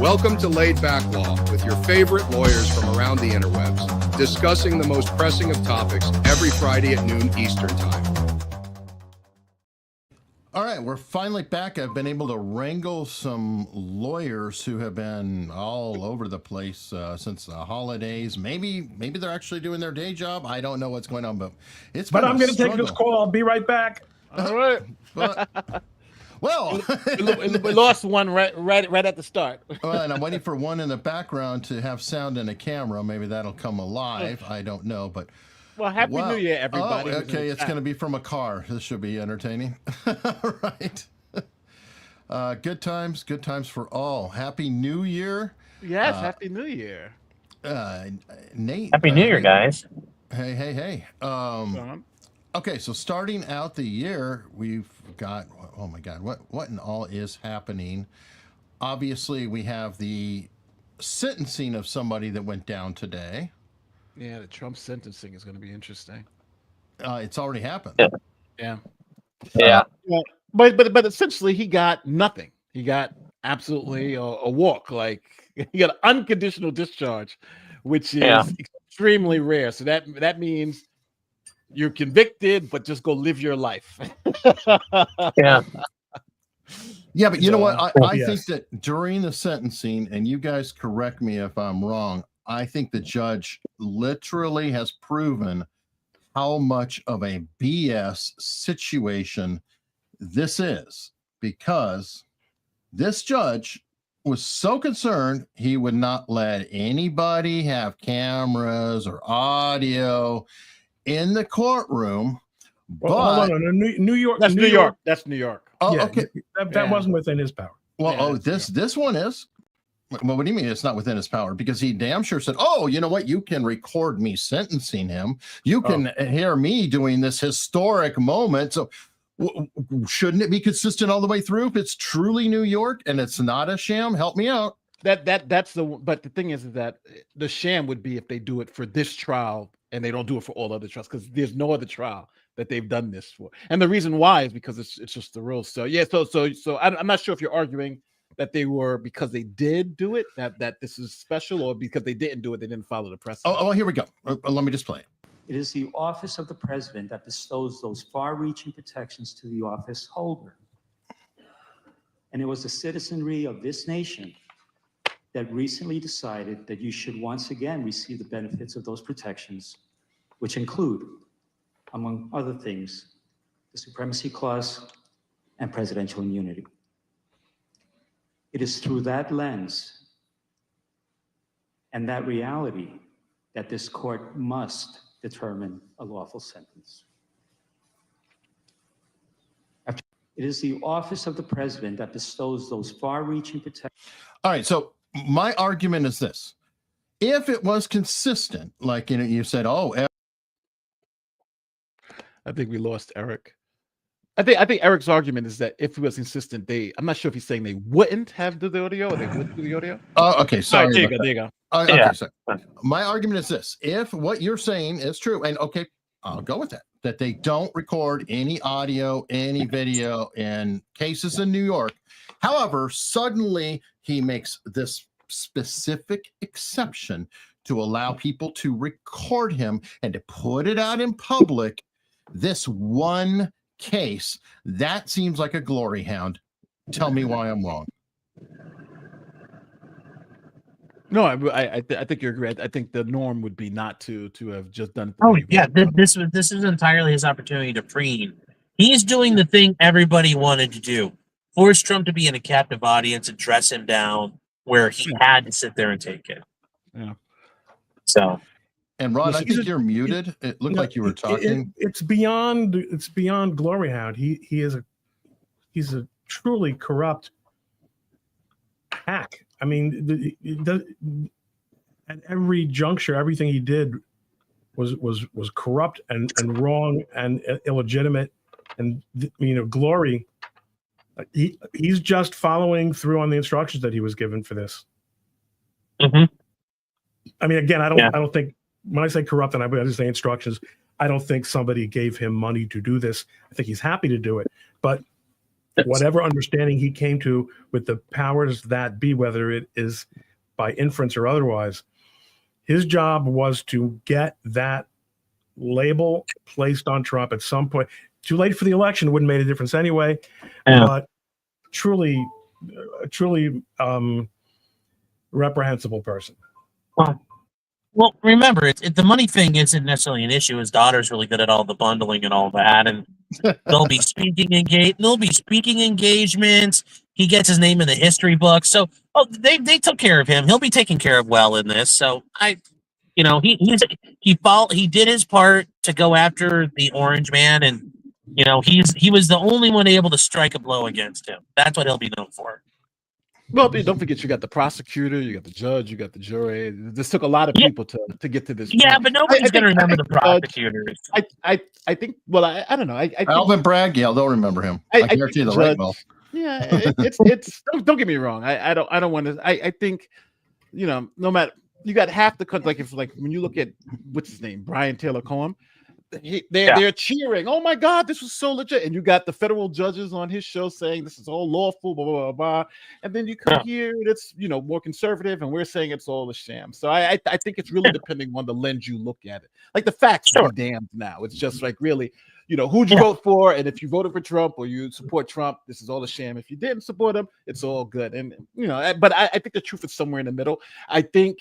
Welcome to Laid Back Law with your favorite lawyers from around the interwebs, discussing the most pressing of topics every Friday at noon Eastern Time. All right, we're finally back. I've been able to wrangle some lawyers who have been all over the place since the holidays. Maybe they're actually doing their day job. I don't know what's going on, but it's been But I'm going to take struggle. this call. I'll be right back. All right. Well, we lost one right at the start. well, and I'm waiting for one in the background to have sound and a camera. Maybe that'll come alive. I don't know, but well, Happy New Year, everybody. Oh, okay, it's going to be from a car. This should be entertaining. Right. Good times for all. Happy New Year. Yes, Happy New Year. Nate. Happy New Year, guys. Hey. Okay, so starting out the year, we've got, oh my God, what in all is happening? Obviously, we have the sentencing of somebody that went down today. Yeah, the Trump sentencing is going to be interesting. It's already happened. Yeah. But essentially, he got nothing. He got absolutely a walk. Like, he got unconditional discharge, which is extremely rare. So that means you're convicted, but just go live your life. Yeah, but you know what? I think that during the sentencing, and you guys correct me if I'm wrong, I think the judge literally has proven how much of a BS situation this is, because this judge was so concerned he would not let anybody have cameras or audio in the courtroom. Well, hold on. New York. That's New York. That's New York. Oh, yeah, okay. That wasn't within his power. Well, this one is. Well, what do you mean it's not within his power? Because he damn sure said, oh, you know what? You can record me sentencing him. You can hear me doing this historic moment. So shouldn't it be consistent all the way through if it's truly New York and it's not a sham? Help me out. But the thing is that the sham would be if they do it for this trial and they don't do it for all other trials, because there's no other trial that they've done this for. And the reason why is because it's just the rules. So yeah, so I'm not sure if you're arguing that they were because they did do it, that this is special, or because they didn't do it, they didn't follow the precedent. Oh, here we go. Let me just play it. It is the office of the president that bestows those far-reaching protections to the office holder. And it was the citizenry of this nation that recently decided that you should once again receive the benefits of those protections, which include, among other things, the Supremacy Clause and presidential immunity. It is through that lens and that reality that this court must determine a lawful sentence. It is the office of the president that bestows those far-reaching protections. All right, so my argument is this. If it was consistent, like you said, I think we lost Eric. I think Eric's argument is that if it was consistent, I'm not sure if he's saying they wouldn't have the audio or they would do the audio. Oh, okay. Sorry. There you go. Okay, sorry. My argument is this. If what you're saying is true, and okay, I'll go with that they don't record any audio, any video in cases in New York. However, suddenly he makes this specific exception to allow people to record him and to put it out in public. This one case, that seems like a glory hound. Tell me why I'm wrong. No, I think you're correct. I think the norm would be not to have just done it. Oh yeah, this is entirely his opportunity to preen. He's doing the thing everybody wanted to do: force Trump to be in a captive audience and dress him down, where he had to sit there and take it. Yeah. So. And Rod, I think you're muted. It looked like you were talking. It's beyond glory hound. He's a truly corrupt hack. I mean, at every juncture, everything he did was corrupt and wrong and illegitimate. And Glory, he's just following through on the instructions that he was given for this. Mm-hmm. I mean, again, I don't think. When I say corrupt and I just say instructions, I don't think somebody gave him money to do this. I think he's happy to do it. But whatever understanding he came to with the powers that be, whether it is by inference or otherwise, his job was to get that label placed on Trump at some point. Too late for the election, wouldn't have made a difference anyway. Yeah. But truly reprehensible person. Well, remember, the money thing isn't necessarily an issue. His daughter's really good at all the bundling and all that, and there'll be speaking engagements. He gets his name in the history book. So, they took care of him. He'll be taken care of well in this. So he did his part to go after the orange man, and he was the only one able to strike a blow against him. That's what he'll be known for. Well, don't forget, you got the prosecutor, you got the judge, you got the jury. This took a lot of people to get to this point. Yeah, but nobody's going to remember the prosecutors. I think. Well, I don't know. I think, Alvin Bragg, yeah, they'll remember him. I guarantee the right well. Yeah, it's. Don't get me wrong. I don't want to. I think, no matter, you got half the country. Like when you look at what's his name, Brian Taylor Cohen. They're cheering. Oh my God, this was so legit. And you got the federal judges on his show saying this is all lawful, blah, blah, blah, blah. And then you come here, it's more conservative, and we're saying it's all a sham. So I think it's really depending on the lens you look at it. Like the facts be damned now. It's just like really, who'd you vote for? And if you voted for Trump or you support Trump, this is all a sham. If you didn't support him, it's all good. And but I think the truth is somewhere in the middle. I think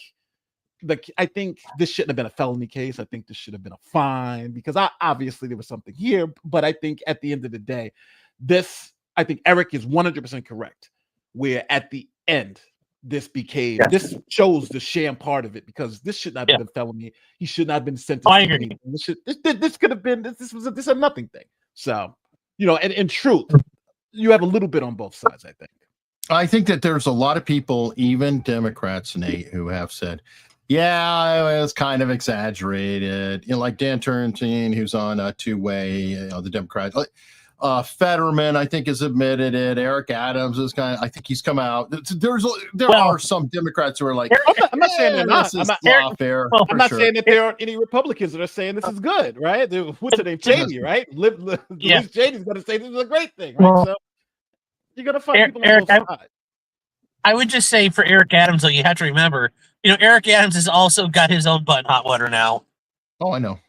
this shouldn't have been a felony case. I think this should have been a fine because obviously there was something here. But I think at the end of the day, I think Eric is 100% correct. Where at the end, this shows the sham part of it because this should not have been a felony. He should not have been sentenced. I agree. This could have been this is a nothing thing. So and in truth, you have a little bit on both sides. I think that there's a lot of people, even Democrats, Nate, who have said, yeah, it was kind of exaggerated. Like Dan Turrentine, who's on two-way, the Democrats. Fetterman, I think, has admitted it. Eric Adams is I think he's come out. There are some Democrats who are like, I'm not saying they're not. I'm not saying that there aren't any Republicans that are saying this is good, right? What's the name? Cheney, right? Liz Cheney's going to say this is a great thing, right? So you're going to find people on both sides. I would just say for Eric Adams, though, you have to remember, Eric Adams has also got his own butt in hot water now. Oh, I know.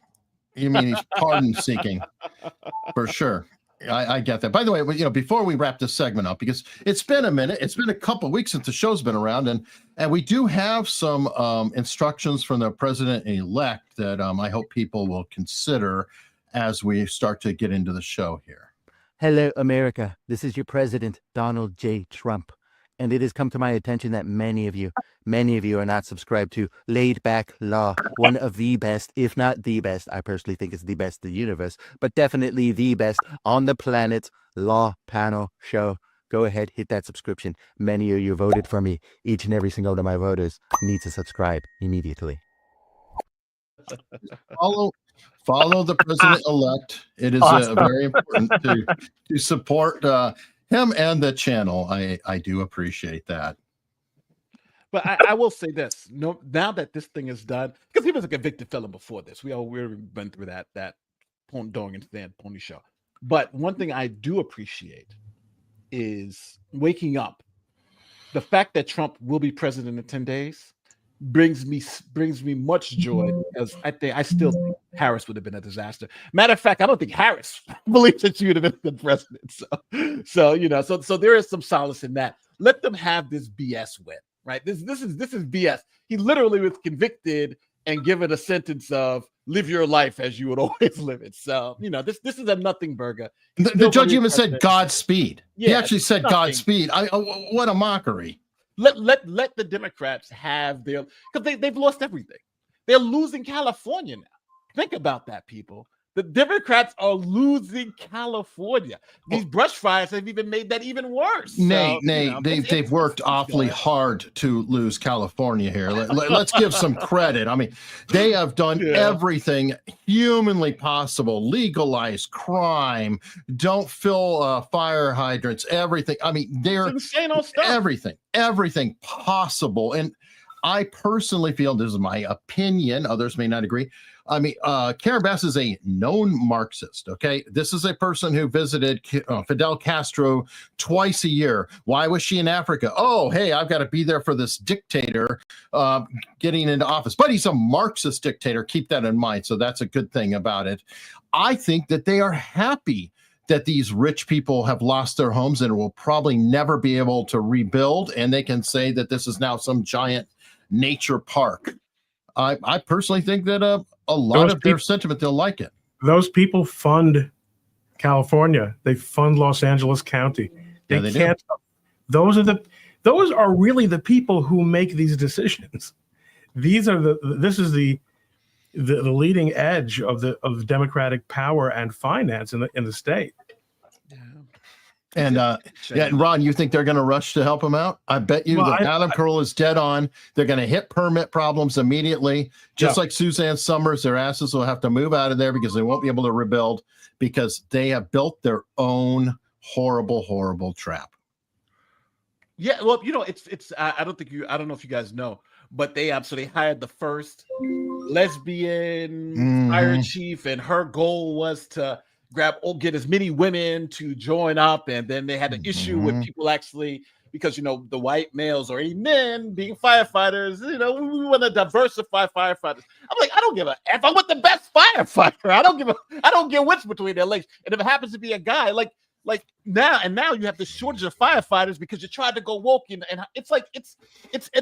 You mean he's pardon seeking for sure. I get that. By the way, before we wrap this segment up, because it's been a minute, it's been a couple of weeks since the show's been around, and we do have some instructions from the president-elect that I hope people will consider as we start to get into the show here. Hello, America. This is your president, Donald J. Trump. And it has come to my attention that many of you are not subscribed to Laid Back Law, one of the best, if not the best. I personally think it's the best in the universe, but definitely the best on the planet law panel show. Go ahead, hit that subscription. Many of you voted for me. Each and every single one of my voters need to subscribe immediately. Follow the president-elect. It is very important to support him and the channel. I do appreciate that. But I will say this: now that this thing is done, because he was a convicted felon before this, we went through that going into that pony show. But one thing I do appreciate is waking up. The fact that Trump will be president in 10 days brings me much joy because I still think Harris would have been a disaster. Matter of fact, I don't think Harris believes that she would have been the president. So there is some solace in that. Let them have this BS win, right? This is BS. He literally was convicted and given a sentence of live your life as you would always live it. So this is a nothing burger. The judge even said Godspeed. Yeah, he actually said Godspeed. What a mockery. Let the Democrats have their, because they've lost everything. They're losing California now. Think about that, people. The Democrats are losing California. These brush fires have even made that even worse. Nate, they've worked awfully hard to lose California here. Let's give some credit. I mean, they have done everything humanly possible. Legalize crime. Don't fill fire hydrants. Everything. I mean, they're everything possible. And I personally feel, this is my opinion, others may not agree, I mean, Karen Bass is a known Marxist. Okay, this is a person who visited Fidel Castro twice a year. Why was she in Africa? Oh, hey, I've got to be there for this dictator getting into office. But he's a Marxist dictator. Keep that in mind. So that's a good thing about it. I think that they are happy that these rich people have lost their homes and will probably never be able to rebuild. And they can say that this is now some giant nature park. I personally think that a lot of their sentiment, they'll like it. Those people fund California. They fund Los Angeles County. They can't. Those are really the people who make these decisions. This is the leading edge of the democratic power and finance in the state. And and Ron, you think they're going to rush to help him out? I bet you that Adam Carolla is dead on. They're going to hit permit problems immediately, just like Suzanne Summers. Their asses will have to move out of there because they won't be able to rebuild because they have built their own horrible, horrible trap. Yeah, well, it's. I don't know if you guys know, but they absolutely hired the first lesbian fire chief, and her goal was to get as many women to join up, and then they had an issue with people actually, because the white males are men being firefighters. We want to diversify firefighters. I'm like, I don't give a F. I want the best firefighter. I don't give what's between their legs. And if it happens to be a guy, like now you have the shortage of firefighters because you tried to go woke, and it's like it's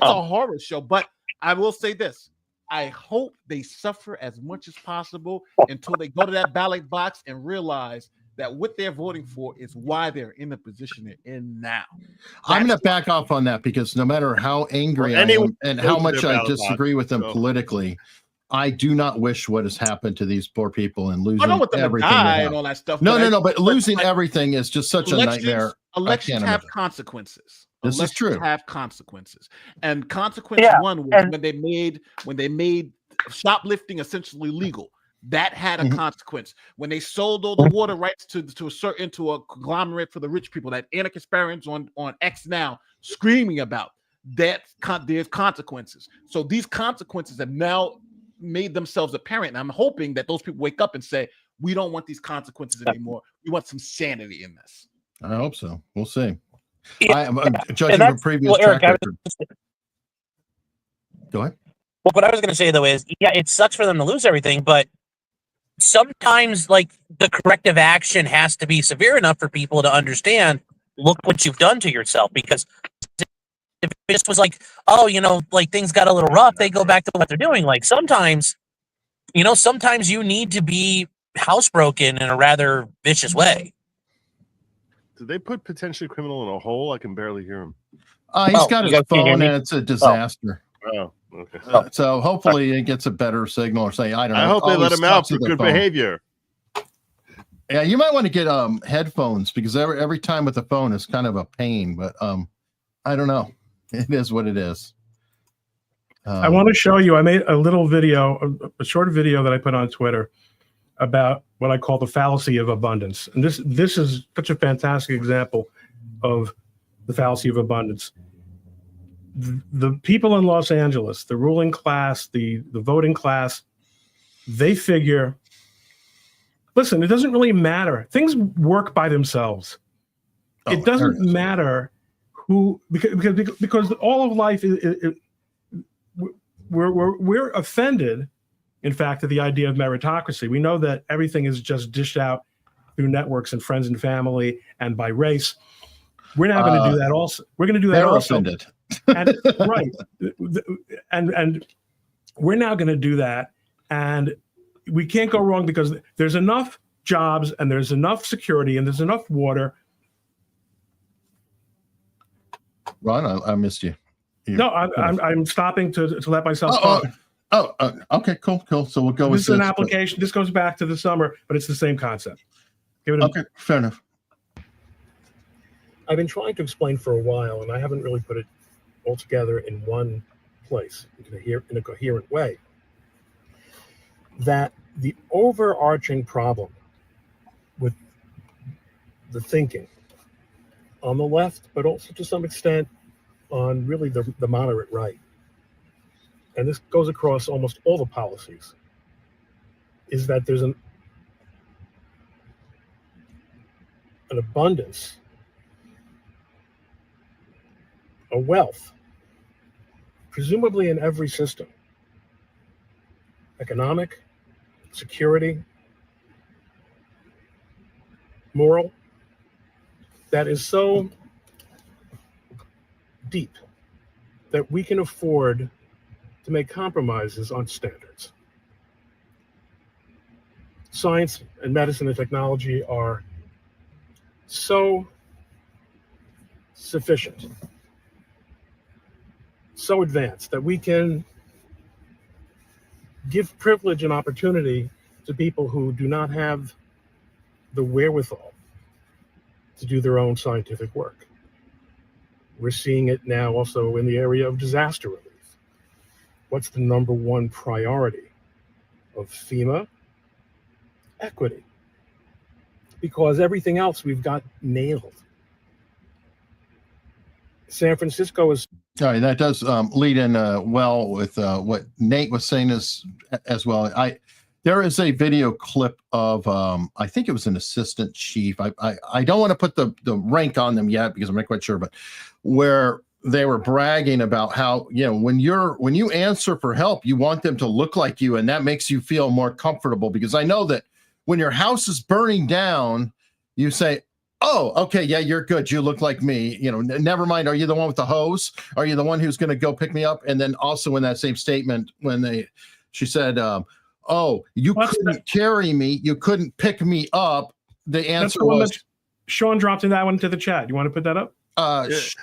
a horror show. But I will say this. I hope they suffer as much as possible until they go to that ballot box and realize that what they're voting for is why they're in the position they're in now. I'm going to back off on that because no matter how angry I am and how much I disagree with them politically, I do not wish what has happened to these poor people and losing everything. And all that stuff. No, but losing everything is just such a nightmare. Elections have consequences. This is true. Have consequences, and consequence one was when they made shoplifting essentially legal. That had a consequence. When they sold all the water rights to a conglomerate for the rich people that Anna Kasparian's on X now screaming about, there's consequences. So these consequences have now made themselves apparent, and I'm hoping that those people wake up and say, we don't want these consequences anymore. We want some sanity in this. I hope so. We'll see. I'm judging from previous track record. Go ahead. Well, what I was going to say, though, is, it sucks for them to lose everything, but sometimes, the corrective action has to be severe enough for people to understand, look what you've done to yourself. Because if it just was things got a little rough, they go back to what they're doing. Sometimes you need to be housebroken in a rather vicious way. Did they put potentially criminal in a hole? I can barely hear him. He's got his phone, and it's a disaster. Oh, okay. So hopefully it gets a better signal, or say, I don't know. I hope they let him out for good behavior. Yeah, you might want to get headphones, because every time with the phone is kind of a pain. But I don't know. It is what it is. I want to show you. I made a little video, a short video that I put on Twitter about what I call the fallacy of abundance. And this is such a fantastic example of the fallacy of abundance. The people in Los Angeles, the ruling class, the voting class, they figure, listen, it doesn't really matter. Things work by themselves. It doesn't matter who, because all of life we're offended, in fact, at the idea of meritocracy. We know that everything is just dished out through networks and friends and family and by race. We're now going to do that also. We're going to do that also. Offended. And, right. And we're now going to do that. And we can't go wrong because there's enough jobs and there's enough security and there's enough water. Ron, I missed you. No, I'm stopping to let myself talk. Okay, cool. So we'll go with this. This is an application. This goes back to the summer, but it's the same concept. Okay, fair enough. I've been trying to explain for a while, and I haven't really put it all together in one place in a coherent way, that the overarching problem with the thinking on the left, but also to some extent on really the moderate right, and this goes across almost all the policies, is that there's an abundance, a wealth, presumably in every system, economic, security, moral, that is so deep that we can afford to make compromises on standards. Science and medicine and technology are so sufficient, so advanced that we can give privilege and opportunity to people who do not have the wherewithal to do their own scientific work. We're seeing it now also in the area of disaster relief. What's the number one priority of FEMA? Equity. Because everything else we've got nailed. San Francisco is. All right, that does lead in well with what Nate was saying as well. There is a video clip of I think it was an assistant chief. I don't want to put the rank on them yet because I'm not quite sure, but where they were bragging about how, you know, when you answer for help, you want them to look like you, and that makes you feel more comfortable. Because I know that when your house is burning down, you say, oh, okay, yeah, you're good. You look like me. You know, never mind. Are you the one with the hose? Are you the one who's going to go pick me up? And then also in that same statement, when she said, oh, you couldn't carry me, you couldn't pick me up. The answer was, Sean dropped in that one to the chat. You want to put that up?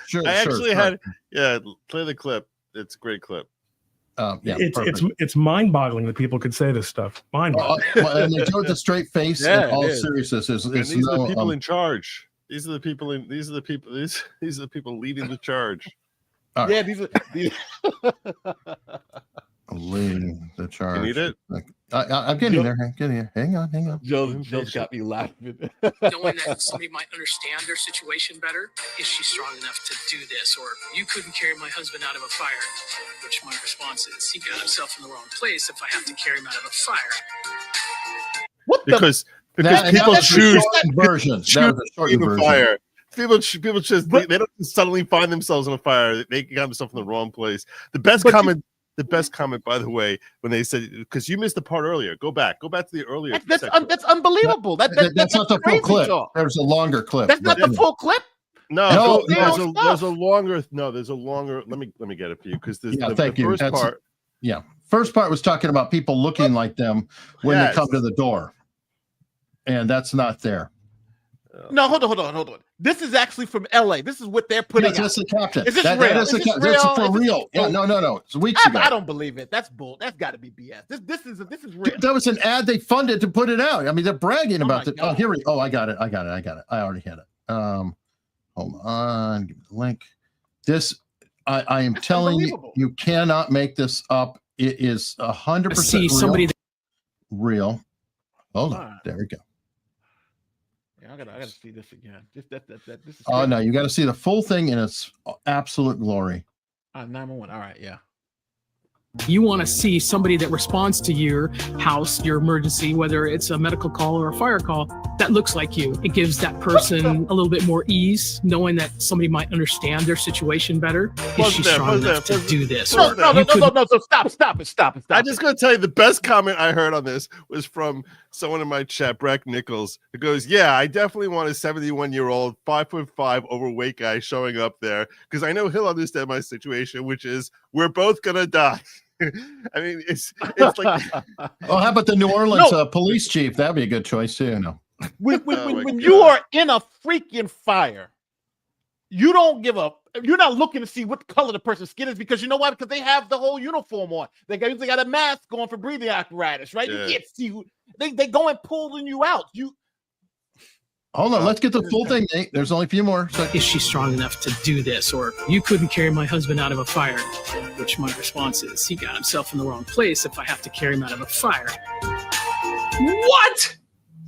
Sure. I actually had, play the clip. It's a great clip. It's mind-boggling that people could say this stuff. Mind-boggling. And they do it with a straight face in all seriousness. These are the people in charge. These are the people leading the charge. Yeah, these are leading the charge. You need it? I'm getting there. I'm getting there. Hang on. Joe's got me laughing. Knowing that somebody might understand their situation better. Is she strong enough to do this? Or you couldn't carry my husband out of a fire. Which my response is, he got himself in the wrong place if I have to carry him out of a fire. Because people choose the fire. People just they don't suddenly find themselves in a fire. They got themselves in the wrong place. The best comment, by the way, when they said, because you missed the part earlier. Go back to the earlier. That's unbelievable. That's not the full clip. There's a longer clip. That's not the full clip. No, there's a longer. Let me get it for you because the first part. Yeah, first part was talking about people looking like them when they come to the door, and that's not there. No, hold on. This is actually from LA. This is what they're putting out. That's the captain. Is this real? That's for real. Yeah, no. It's weeks ago. I don't believe it. That's bull. That's got to be BS. This is real. That was an ad they funded to put it out. I mean, they're bragging about it. Oh, here I got it. I already had it. Hold on. Give me the link. This, I am telling you, you cannot make this up. It is 100% real. Hold on. There we go. I gotta see this again. This is no, you got to see the full thing in its absolute glory. 911. All right, yeah. You want to see somebody that responds to your house, your emergency, whether it's a medical call or a fire call, that looks like you. It gives that person a little bit more ease, knowing that somebody might understand their situation better. Is she strong enough to do this? No. So stop it. I'm just going to tell you the best comment I heard on this was from someone in my chat, Breck Nichols. It goes, yeah, I definitely want a 71-year-old, 5'5" overweight guy showing up there because I know he'll understand my situation, which is we're both going to die. I mean, it's like. Oh, how about the New Orleans police chief? That'd be a good choice too. No. When you are in a freaking fire, you don't give up. You're not looking to see what color the person's skin is because you know why? Because they have the whole uniform on. They got a mask on for breathing apparatus, right? Yeah. You can't see who they go and pulling you out. Hold on, let's get the full thing, Nate. There's only a few more seconds. Is she strong enough to do this? Or you couldn't carry my husband out of a fire. Which my response is, he got himself in the wrong place if I have to carry him out of a fire. What?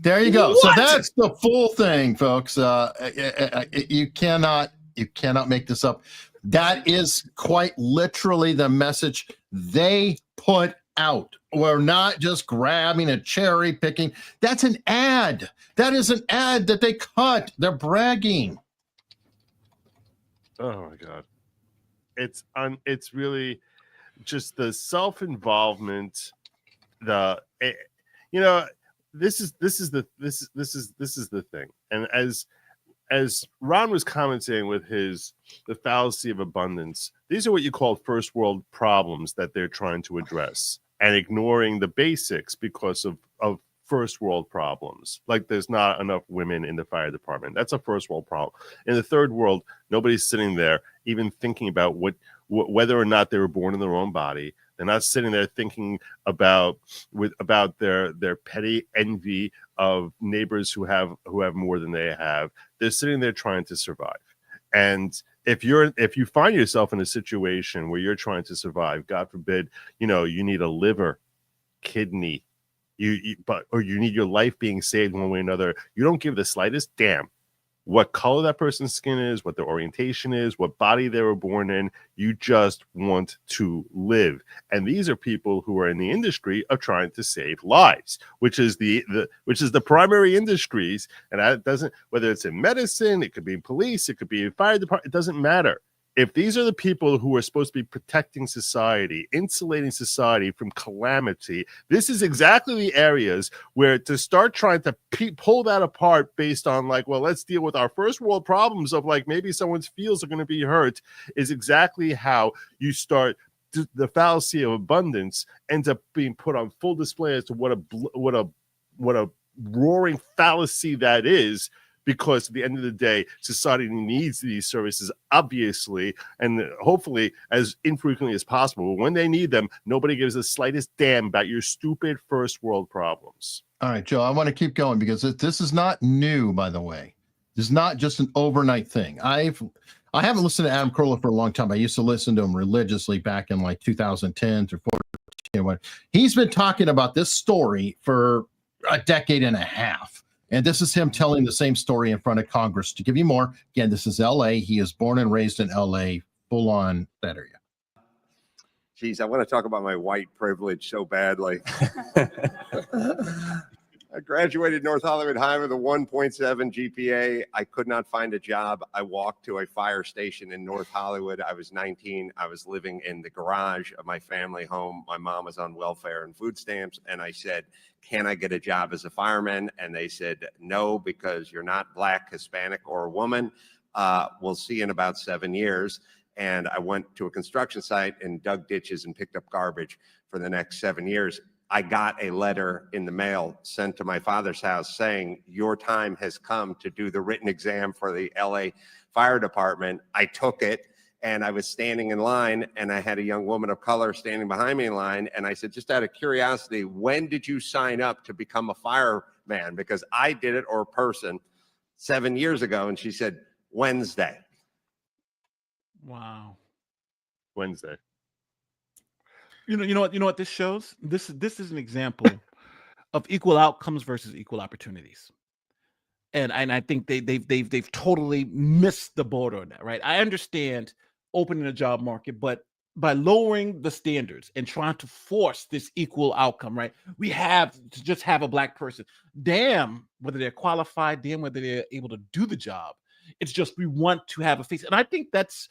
There you go. What? So that's the full thing, folks. You cannot make this up. That is quite literally the message they put out. We're not just grabbing a cherry picking. That's an ad. That is an ad that they cut. They're bragging. Oh my God. It's really just the self-involvement, this is the thing. And as Ron was commenting with the fallacy of abundance, these are what you call first world problems that they're trying to address, and ignoring the basics because of first world problems. Like there's not enough women in the fire department. That's a first world problem. In the third world, nobody's sitting there even thinking about whether or not they were born in their own body. They're not sitting there thinking about their petty envy of neighbors who have more than they have. They're sitting there trying to survive. And if you find yourself in a situation where you're trying to survive, God forbid, you need a liver, kidney, or you need your life being saved one way or another, you don't give the slightest damn what color that person's skin is, what their orientation is, what body they were born in. You just want to live. And these are people who are in the industry of trying to save lives, which is the primary industries. And that doesn't, whether it's in medicine, it could be in police, it could be in fire department, it doesn't matter. If these are the people who are supposed to be protecting society, insulating society from calamity, this is exactly the areas where to start trying to pull that apart based on let's deal with our first world problems of maybe someone's feels are going to be hurt, is exactly how you start. The fallacy of abundance ends up being put on full display as to what a roaring fallacy that is. Because at the end of the day, society needs these services, obviously, and hopefully as infrequently as possible. But when they need them, nobody gives the slightest damn about your stupid first world problems. All right, Joe, I want to keep going because this is not new, by the way. This is not just an overnight thing. I haven't listened to Adam Carolla for a long time. I used to listen to him religiously back in 2010 through 14. He's been talking about this story for a decade and a half. And this is him telling the same story in front of Congress. To give you more, again, this is L.A. He is born and raised in L.A., full on that area. Geez, I want to talk about my white privilege so badly. I graduated North Hollywood High with a 1.7 GPA. I could not find a job. I walked to a fire station in North Hollywood. I was 19. I was living in the garage of my family home. My mom was on welfare and food stamps. And I said, can I get a job as a fireman? And they said, no, because you're not Black, Hispanic, or a woman. We'll see in about 7 years. And I went to a construction site and dug ditches and picked up garbage for the next 7 years. I got a letter in the mail sent to my father's house saying, your time has come to do the written exam for the LA Fire Department. I took it and I was standing in line and I had a young woman of color standing behind me in line. And I said, just out of curiosity, when did you sign up to become a fireman? Because I did it, or a person, 7 years ago. And she said, Wednesday. Wow. Wednesday. You know what this shows? This is an example of equal outcomes versus equal opportunities. And I think they've totally missed the boat on that, right? I understand opening a job market, but by lowering the standards and trying to force this equal outcome, right? We have to just have a Black person. Damn whether they're qualified, damn whether they're able to do the job. It's just we want to have a face. And I think that's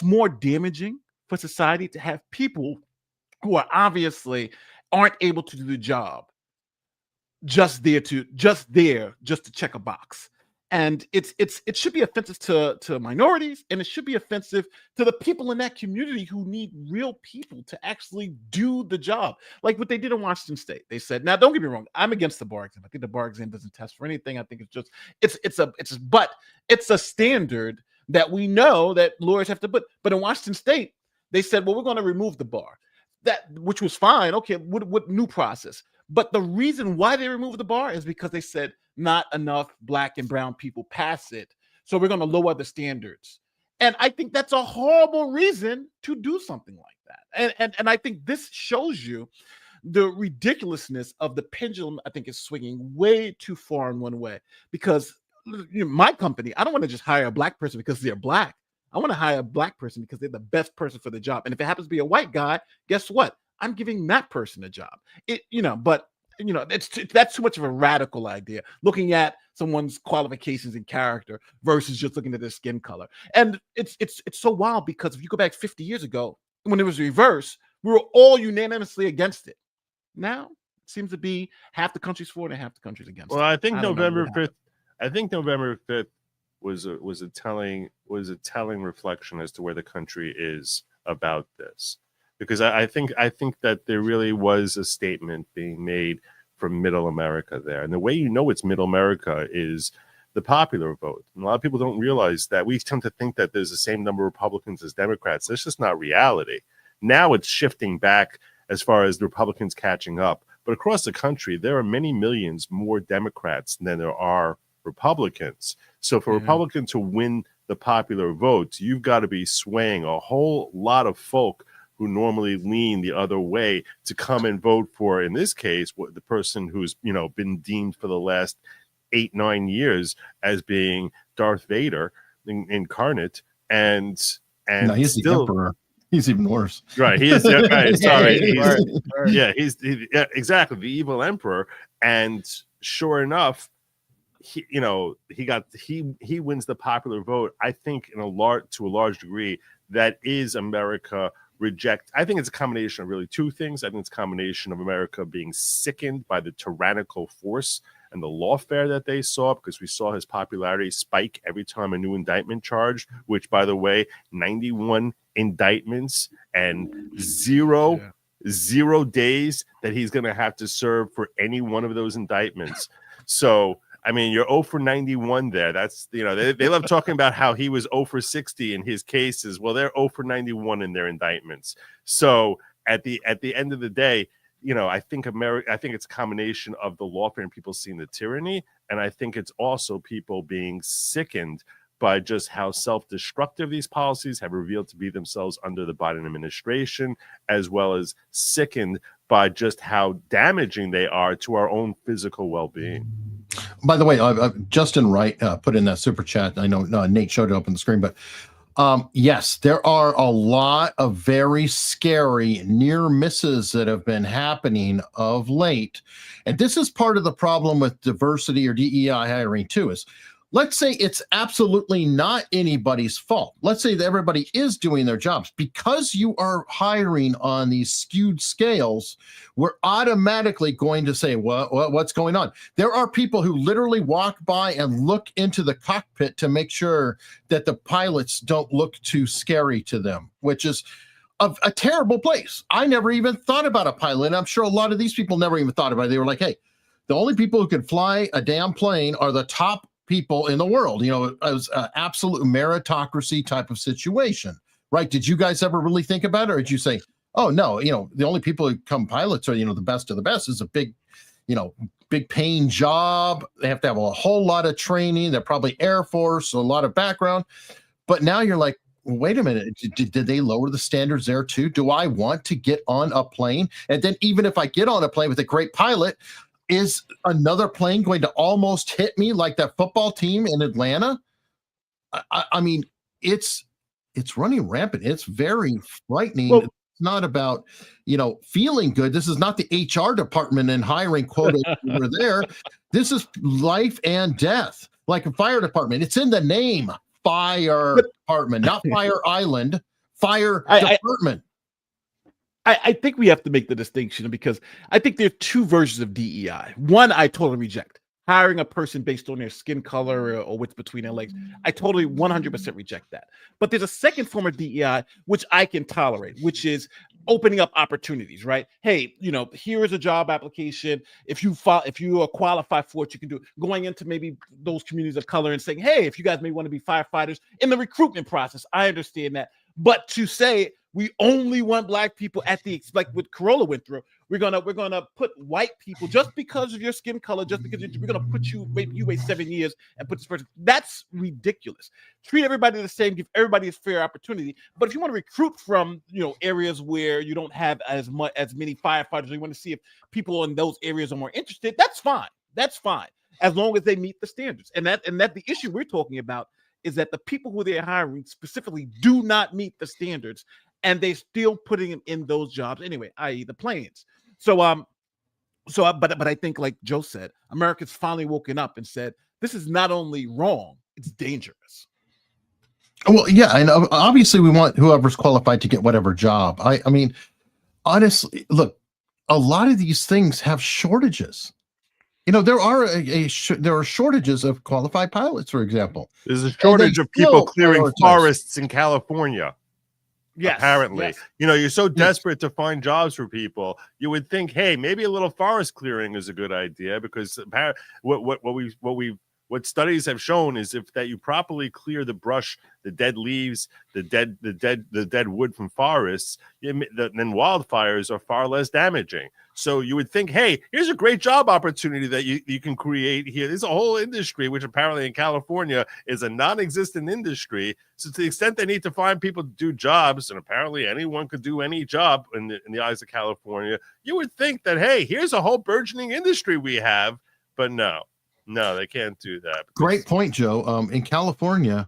more damaging for society, to have people who are obviously aren't able to do the job just there to check a box. And it should be offensive to minorities, and it should be offensive to the people in that community who need real people to actually do the job. Like what they did in Washington State. They said, now don't get me wrong, I'm against the bar exam. I think the bar exam doesn't test for anything. I think it's a standard that we know that lawyers have to put. But in Washington State, they said, well, we're going to remove the bar. Which was fine. Okay, what new process? But the reason why they removed the bar is because they said not enough Black and brown people pass it, so we're going to lower the standards. And I think that's a horrible reason to do something like that. And I think this shows you the ridiculousness of the pendulum. I think is swinging way too far in one way, because my company, I don't want to just hire a Black person because they're Black. I want to hire a Black person because they're the best person for the job. And if it happens to be a white guy, guess what? I'm giving that person a job. But that's too much of a radical idea, looking at someone's qualifications and character versus just looking at their skin color. And it's so wild, because if you go back 50 years ago, when it was reverse, we were all unanimously against it. Now it seems to be half the country's for it and half the country's against it. Well, I think November 5th was a telling reflection as to where the country is about this, because I think that there really was a statement being made from Middle America there, and the way it's Middle America is the popular vote. And a lot of people don't realize that. We tend to think that there's the same number of Republicans as Democrats. That's just not reality. Now it's shifting back as far as the Republicans catching up, but across the country there are many millions more Democrats than there are Republicans. So for a Republican to win the popular vote, you've got to be swaying a whole lot of folk who normally lean the other way to come and vote for, in this case, the person who's been deemed for the last 8-9 years as being Darth Vader incarnate, and no, he's still the emperor. He's even worse. Right. He is. Right, sorry. He's exactly the evil emperor. And sure enough, he wins the popular vote. I think to a large degree, that is America I think it's a combination of really two things. I think it's a combination of America being sickened by the tyrannical force and the lawfare that they saw, because we saw his popularity spike every time a new indictment charged, which, by the way, 91 indictments and zero days that he's going to have to serve for any one of those indictments. So, I mean, you're 0 for 91 there. That's, they love talking about how he was 0 for 60 in his cases. Well, they're 0 for 91 in their indictments. So at the end of the day, I think it's a combination of the lawfare and people seeing the tyranny. And I think it's also people being sickened by just how self-destructive these policies have revealed to be themselves under the Biden administration, as well as sickened by just how damaging they are to our own physical well-being. By the way, Justin Wright put in that super chat. I know Nate showed it up on the screen, but yes, there are a lot of very scary near misses that have been happening of late. And this is part of the problem with diversity or DEI hiring too, is let's say it's absolutely not anybody's fault. Let's say that everybody is doing their jobs. Because you are hiring on these skewed scales, we're automatically going to say, what's going on? There are people who literally walk by and look into the cockpit to make sure that the pilots don't look too scary to them, which is a terrible place. I never even thought about a pilot. And I'm sure a lot of these people never even thought about it. They were like, hey, the only people who can fly a damn plane are the top people in the world. It was an absolute meritocracy type of situation, right? Did you guys ever really think about it, or did you say, oh no, the only people who become pilots are the best of the best? Is a big paying job. They have to have a whole lot of training. They're probably Air Force, a lot of background. But now you're like, wait a minute, did they lower the standards there too? Do I want to get on a plane? And then even if I get on a plane with a great pilot, is another plane going to almost hit me like that football team in Atlanta? I mean, it's running rampant. It's very frightening. Well, it's not about, feeling good. This is not the HR department and hiring quotas over there. This is life and death, like a fire department. It's in the name, fire department, not Fire Island, fire department. I think we have to make the distinction, because I think there are two versions of DEI. One, I totally reject. Hiring a person based on their skin color or what's between their legs. I totally 100% reject that. But there's a second form of DEI which I can tolerate, which is opening up opportunities, right? Hey, here is a job application. If you are qualified for it, you can do it. Going into maybe those communities of color and saying, hey, if you guys may want to be firefighters in the recruitment process, I understand that. But to say we only want black people like what Corolla went through, we're gonna put white people just because of your skin color, just because we're gonna put you wait 7 years and put this person. That's ridiculous. Treat everybody the same, give everybody a fair opportunity. But if you want to recruit from areas where you don't have as many firefighters, or you want to see if people in those areas are more interested, that's fine. That's fine, as long as they meet the standards. And that the issue we're talking about is that the people who they're hiring specifically do not meet the standards. and they still putting him in those jobs anyway, i.e. the planes. But I think, like Joe said, America's finally woken up and said, this is not only wrong, it's dangerous. Well, yeah, and obviously we want whoever's qualified to get whatever job. I mean, honestly, look, a lot of these things have shortages. You know, there are shortages of qualified pilots, for example. There's a shortage of people clearing forests in California. Yes, apparently. yes. You know, you're so desperate to find jobs for people, you would think, hey, maybe a little forest clearing is a good idea, because what studies have shown is that you properly clear the brush, the dead leaves, the dead wood from forests, then wildfires are far less damaging. So you would think, hey, here's a great job opportunity that you can create here. There's a whole industry, which apparently in California is a non-existent industry. So to the extent they need to find people to do jobs, and apparently anyone could do any job in the eyes of California, you would think that, hey, here's a whole burgeoning industry we have. But no, they can't do that. Great point, Joe. In California,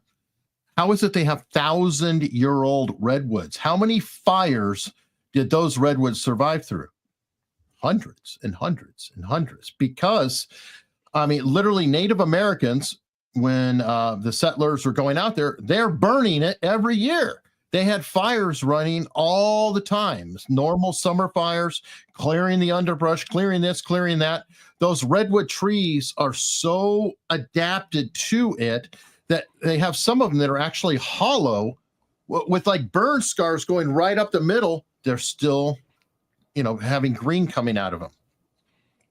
how is it they have 1,000-year-old redwoods? How many fires did those redwoods survive through? Hundreds and hundreds and hundreds. Because, I mean, literally Native Americans, when the settlers were going out there, they're burning it every year. They had fires running all the time. Normal summer fires, clearing the underbrush, clearing this, clearing that. Those redwood trees are so adapted to it that they have some of them that are actually hollow with like burn scars going right up the middle. They're still, having green coming out of them.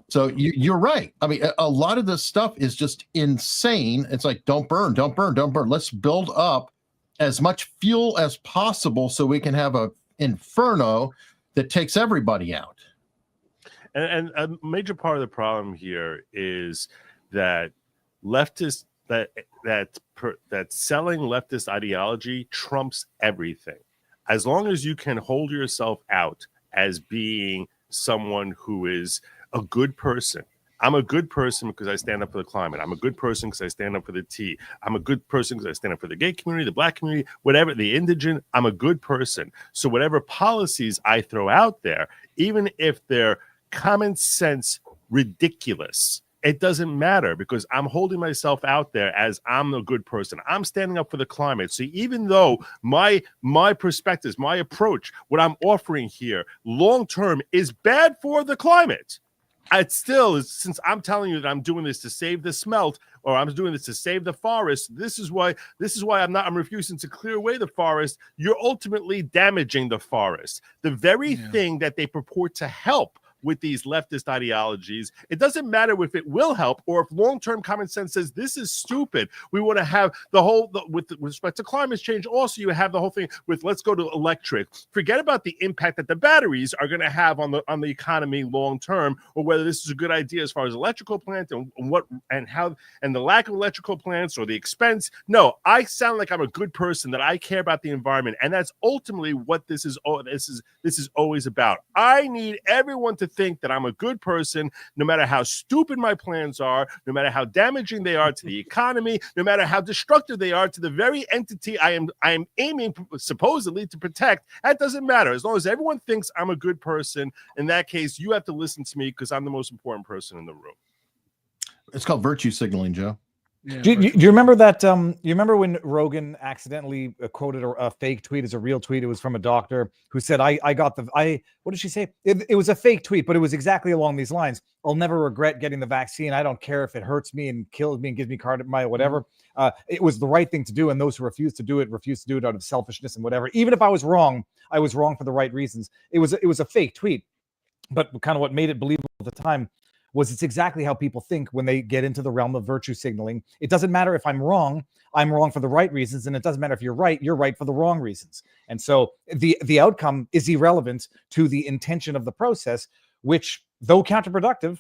So you're right. I mean, a lot of this stuff is just insane. It's like, don't burn, don't burn, don't burn. Let's build up as much fuel as possible so we can have a inferno that takes everybody out. And a major part of the problem here is that leftists that selling leftist ideology trumps everything. As long as you can hold yourself out as being someone who is a good person. I'm a good person because I stand up for the climate. I'm a good person because I stand up for the tea. I'm a good person because I stand up for the gay community, the black community, whatever, the indigent. I'm a good person. So whatever policies I throw out there, even if they're common sense ridiculous, it doesn't matter, because I'm holding myself out there as I'm a good person. I'm standing up for the climate. So even though my perspectives, my approach, what I'm offering here long term is bad for the climate, it still is, since I'm telling you that I'm doing this to save the smelt, or I'm doing this to save the forest, this is why I'm refusing to clear away the forest. You're ultimately damaging the forest. The very thing that they purport to help with these leftist ideologies, it doesn't matter if it will help or if long-term common sense says this is stupid. We want to have with respect to climate change. Also, you have the whole thing with let's go to electric. Forget about the impact that the batteries are going to have on the economy long-term, or whether this is a good idea as far as electrical plants and the lack of electrical plants or the expense. No, I sound like I'm a good person, that I care about the environment, and that's ultimately what this is always about. I need everyone to think that I'm a good person, no matter how stupid my plans are, no matter how damaging they are to the economy, no matter how destructive they are to the very entity I am aiming supposedly to protect. That doesn't matter. As long as everyone thinks I'm a good person, in that case, you have to listen to me because I'm the most important person in the room. It's called virtue signaling, Joe. Yeah, do you remember that? You remember when Rogan accidentally quoted a fake tweet as a real tweet? It was from a doctor who said, what did she say? It was a fake tweet, but it was exactly along these lines. I'll never regret getting the vaccine. I don't care if it hurts me and kills me and gives me cardiomyopathy, whatever. It was the right thing to do. And those who refuse to do it out of selfishness and whatever. Even if I was wrong for the right reasons. It was a fake tweet, but kind of what made it believable at the time was it's exactly how people think when they get into the realm of virtue signaling. It doesn't matter if I'm wrong for the right reasons, and it doesn't matter if you're right for the wrong reasons. And so the outcome is irrelevant to the intention of the process, which, though counterproductive,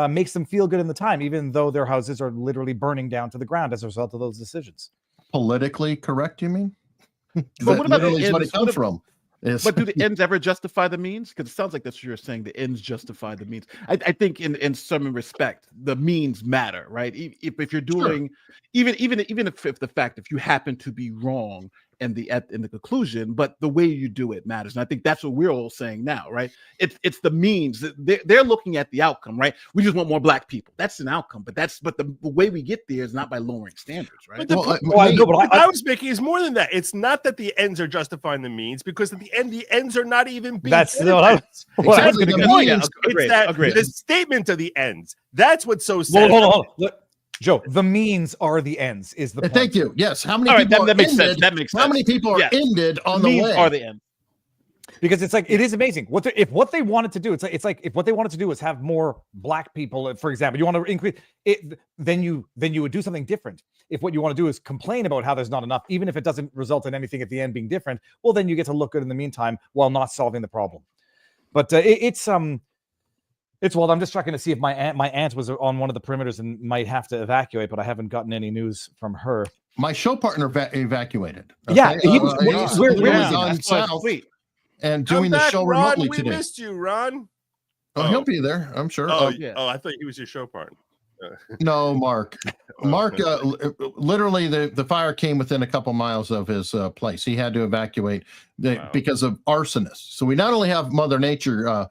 makes them feel good in the time, even though their houses are literally burning down to the ground as a result of those decisions. Politically correct, you mean? But what about literally is what it comes from. But do the ends ever justify the means? Because it sounds like that's what you're saying. The ends justify the means. I think in some respect, the means matter, right? If you're doing, even if the fact, if you happen to be wrong, and the conclusion, but the way you do it matters. And I think that's what we're all saying now, right? It's the means. They're looking at the outcome, right? We just want more black people. That's an outcome, but the way we get there is not by lowering standards, right? But the point I was making is more than that. It's not that the ends are justifying the means, because at the end, the ends are not even being. That's exactly the means. Agreed. The statement of the ends. That's what's so sad. Hold on. Look, Joe, the means are the ends. Is the point. Thank you. Yes. How many All people right, that makes ended, sense. That makes sense. How many people are ended on the means way? Are the end. Because it's like it is amazing. If what they wanted to do, it's like if what they wanted to do was have more black people, for example, you want to increase it, then you would do something different. If what you want to do is complain about how there's not enough, even if it doesn't result in anything at the end being different, well, then you get to look good in the meantime while not solving the problem. But it's wild. I'm just checking to see if my aunt was on one of the perimeters and might have to evacuate, but I haven't gotten any news from her. My show partner evacuated. Okay? Yeah, he was. He was on south and doing the show Ron, remotely we today. missed you, Ron. Oh, he'll be there, I'm sure. Oh, I thought he was your show partner. No, Mark. Mark, literally, the fire came within a couple miles of his place. He had to evacuate because of arsonists. So we not only have Mother Nature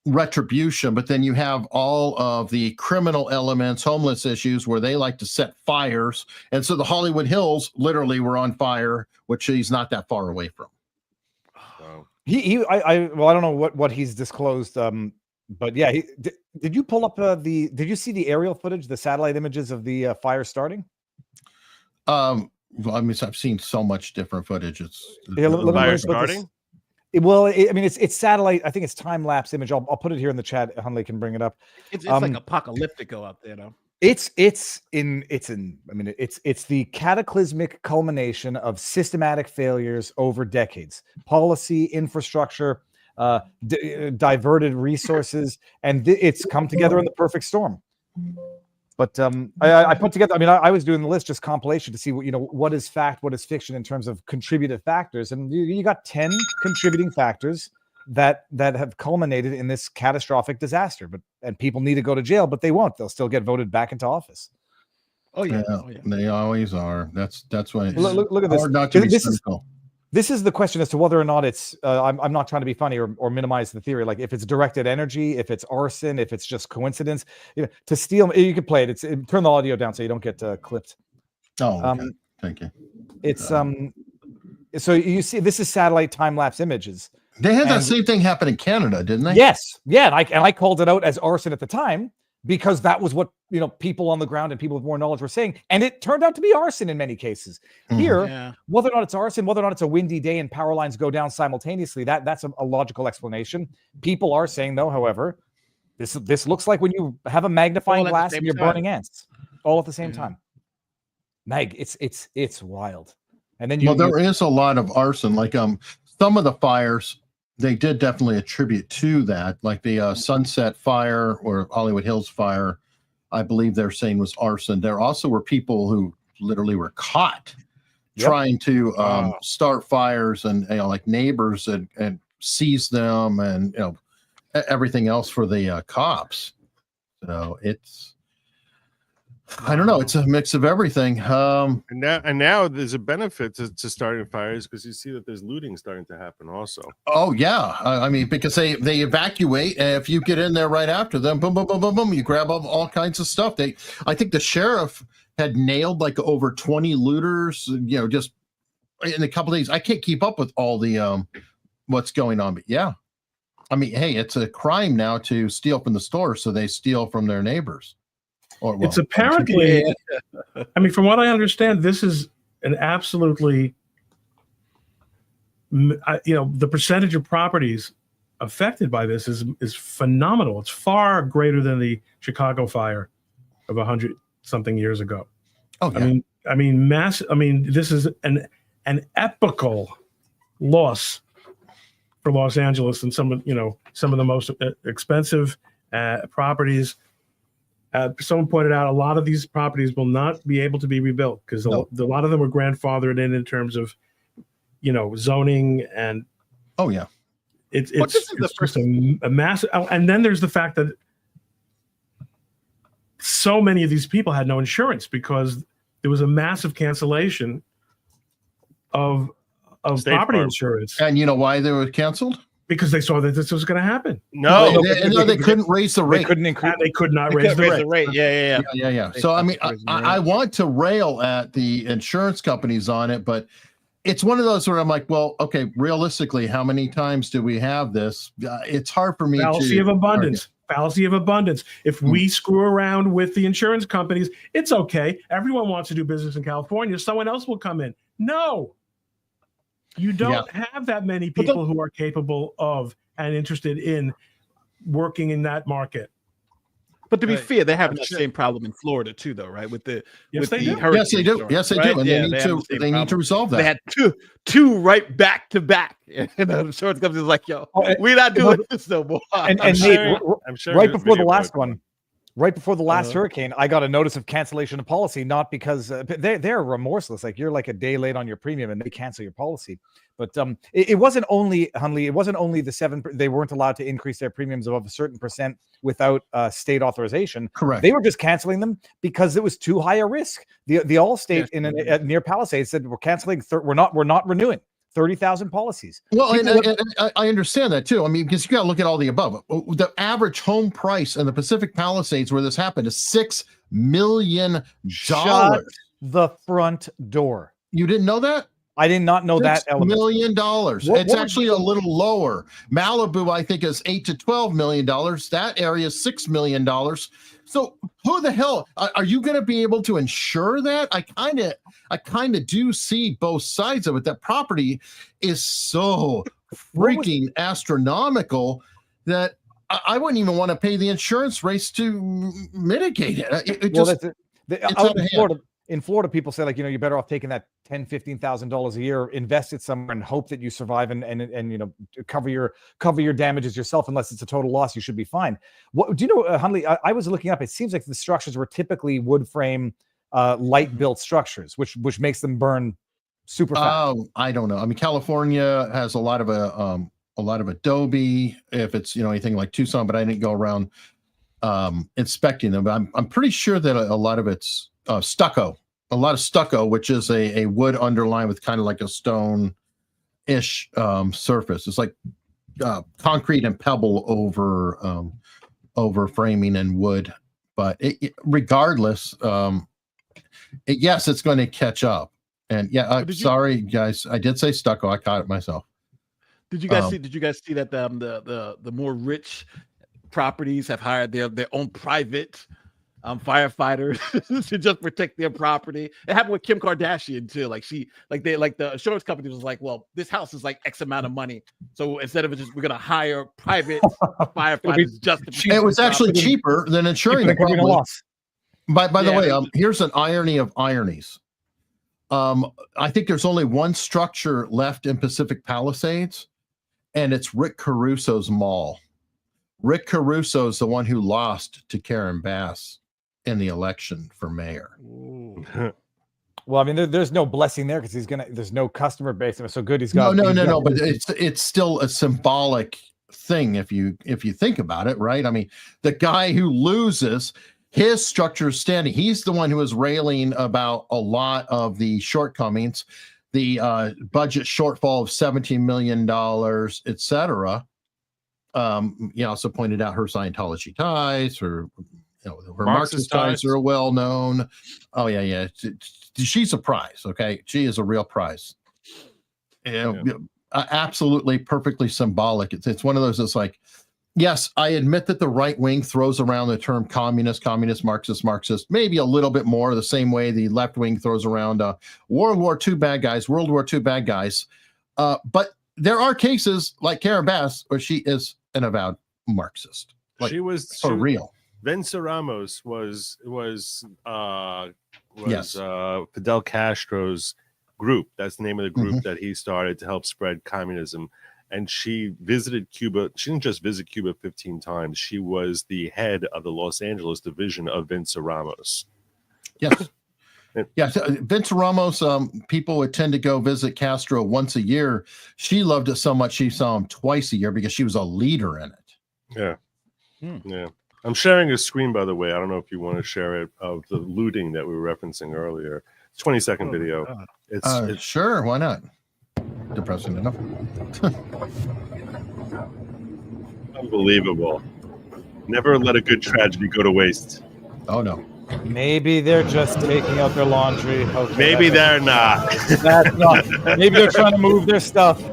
retribution, but then you have all of the criminal elements, homeless issues, where they like to set fires. And so the Hollywood Hills literally were on fire, which he's not that far away from. I don't know what he's disclosed. But yeah, did you pull up did you see the aerial footage, the satellite images of the fire starting? Well, I mean, I've seen so much different footage. It's fire starting. It's satellite. I think it's time lapse image. I'll put it here in the chat. Hunley can bring it up. It's like apocalyptico out there, though. It's the cataclysmic culmination of systematic failures over decades, policy, infrastructure, diverted resources, and it's come together in the perfect storm. But I put together. I was doing the list, just compilation, to see what is fact, what is fiction in terms of contributive factors, and you got 10 contributing factors that have culminated in this catastrophic disaster. And people need to go to jail, but they won't. They'll still get voted back into office. Oh yeah, they always are. That's why. Look at this. Hard not to be cynical. This is the question as to whether or not it's. I'm not trying to be funny or minimize the theory. Like if it's directed energy, if it's arson, if it's just coincidence. To steal, you can play it. Turn the audio down so you don't get clipped. Oh, okay. Thank you. It's So you see, this is satellite time lapse images. They had that same thing happen in Canada, didn't they? Yes, yeah, and I called it out as arson at the time, because that was what people on the ground and people with more knowledge were saying, and it turned out to be arson in many cases. Here, whether or not it's arson, whether or not it's a windy day and power lines go down simultaneously, that's a logical explanation. People are saying, though, however, this looks like when you have a magnifying glass and you're burning ants all at the same time. It's wild. And then there is a lot of arson. Like some of the fires, they did definitely attribute to that, like the Sunset Fire or Hollywood Hills Fire. I believe they're saying was arson. There also were people who literally were caught trying to start fires, and like neighbors and seize them, and everything else for the cops. So I don't know. It's a mix of everything. And now there's a benefit to starting fires, because you see that there's looting starting to happen also. Oh yeah, I mean, because they evacuate, and if you get in there right after them, boom, boom, boom, boom, boom, you grab all kinds of stuff. I think the sheriff had nailed like over 20 looters, just in a couple of days. I can't keep up with all the what's going on, but yeah, I mean, hey, it's a crime now to steal from the store, so they steal from their neighbors. It's apparently, I mean, from what I understand, this is an absolutely, the percentage of properties affected by this is phenomenal. It's far greater than the Chicago fire of 100-something years ago. Oh, yeah. I mean, this is an epical loss for Los Angeles and some of the most expensive properties. Someone pointed out a lot of these properties will not be able to be rebuilt because a lot of them were grandfathered in terms of, zoning and. Oh yeah, it's just a massive. And then there's the fact that so many of these people had no insurance because there was a massive cancellation of State property Farm. insurance. And you know why they were canceled? Because they saw that this was going to happen. No, they couldn't raise the rate. They couldn't increase. And they could not raise the rate. Yeah. So I mean, I want to rail at the insurance companies on it, but it's one of those where I'm like, well, okay, realistically, how many times do we have this? It's hard for me Fallacy of abundance. Fallacy of abundance. If we screw around with the insurance companies, it's okay. Everyone wants to do business in California. Someone else will come in. No. You don't have that many people who are capable of and interested in working in that market. But to be fair, they have that same problem in Florida too, though, right? With the Yes, they do. Yes, they do. And they need to resolve that. They had two right back to back. And the insurance company was like, "Yo, we're not doing this no more." And I'm Nate, sure right before the last one. Right before the last hurricane, I got a notice of cancellation of policy, not because they're remorseless. Like you're like a day late on your premium and they cancel your policy. But it wasn't only, Hunley, it wasn't only the 7%. They weren't allowed to increase their premiums above a certain percent without state authorization. Correct. They were just canceling them because it was too high a risk. The Allstate near Palisades said we're canceling. We're not renewing 30,000 policies. Well, and I understand that too. I mean, because you got to look at all the above. The average home price in the Pacific Palisades where this happened is $6 million. Shut the front door. You didn't know that? I did not know that element. $6 million. It's actually a little lower. Malibu, I think, is $8 to $12 million. That area is $6 million. So who the hell are you going to be able to insure that? I kind of do see both sides of it. That property is so freaking astronomical that I wouldn't even want to pay the insurance rates to mitigate it. In Florida, people say, like, you're better off taking that $10,000, $15,000 a year, invest it somewhere, and hope that you survive and cover your damages yourself. Unless it's a total loss, you should be fine. What do you know, Hunley? I was looking up. It seems like the structures were typically wood frame, light built structures, which makes them burn super fast. Oh, I don't know. I mean, California has a lot of adobe. If it's anything like Tucson, but I didn't go around inspecting them. But I'm pretty sure that a lot of it's stucco. A lot of stucco, which is a wood underline with kind of like a stone-ish surface. It's like concrete and pebble over framing and wood. But regardless, yes, it's going to catch up. And sorry guys, I did say stucco. I caught it myself. Did you guys see? Did you guys see that the more rich properties have hired their own private firefighters to just protect their property? It happened with Kim Kardashian too. The insurance company was like, well, this house is like X amount of money, so instead of it we're gonna hire private firefighters just to it was actually cheaper than insuring the loss. By the way, here's an irony of ironies. I think there's only one structure left in Pacific Palisades, and it's Rick Caruso's mall. Rick Caruso is the one who lost to Karen Bass in the election for mayor. Well, I mean, there's no blessing there because there's no customer base. So good, he's got no. But it's still a symbolic thing if you think about it, right? I mean, the guy who loses, his structure is standing. He's the one who is railing about a lot of the shortcomings, the budget shortfall of $17 million, etc. He also pointed out her Scientology ties, her Marxist ties are well known. Oh yeah. She's a prize. Okay, she is a real prize. Absolutely, perfectly symbolic. It's one of those. It's like, yes, I admit that the right wing throws around the term communist, Marxist, maybe a little bit more the same way the left wing throws around World War II bad guys. But there are cases like Karen Bass where she is an avowed Marxist. She was for real. Venza Ramos was Fidel Castro's group. That's the name of the group that he started to help spread communism. And she visited Cuba. She didn't just visit Cuba 15 times. She was the head of the Los Angeles division of Venza Ramos. Yes. Venza Ramos, people would tend to go visit Castro once a year. She loved it so much she saw him twice a year because she was a leader in it. Yeah. I'm sharing a screen, by the way. I don't know if you want to share it, of the looting that we were referencing earlier. It's 20-second video. It's sure, why not? Depressing enough. unbelievable. Never let a good tragedy go to waste. Oh no. Maybe they're just taking out their laundry. Okay, Maybe they're not. That's not. Maybe they're trying to move their stuff.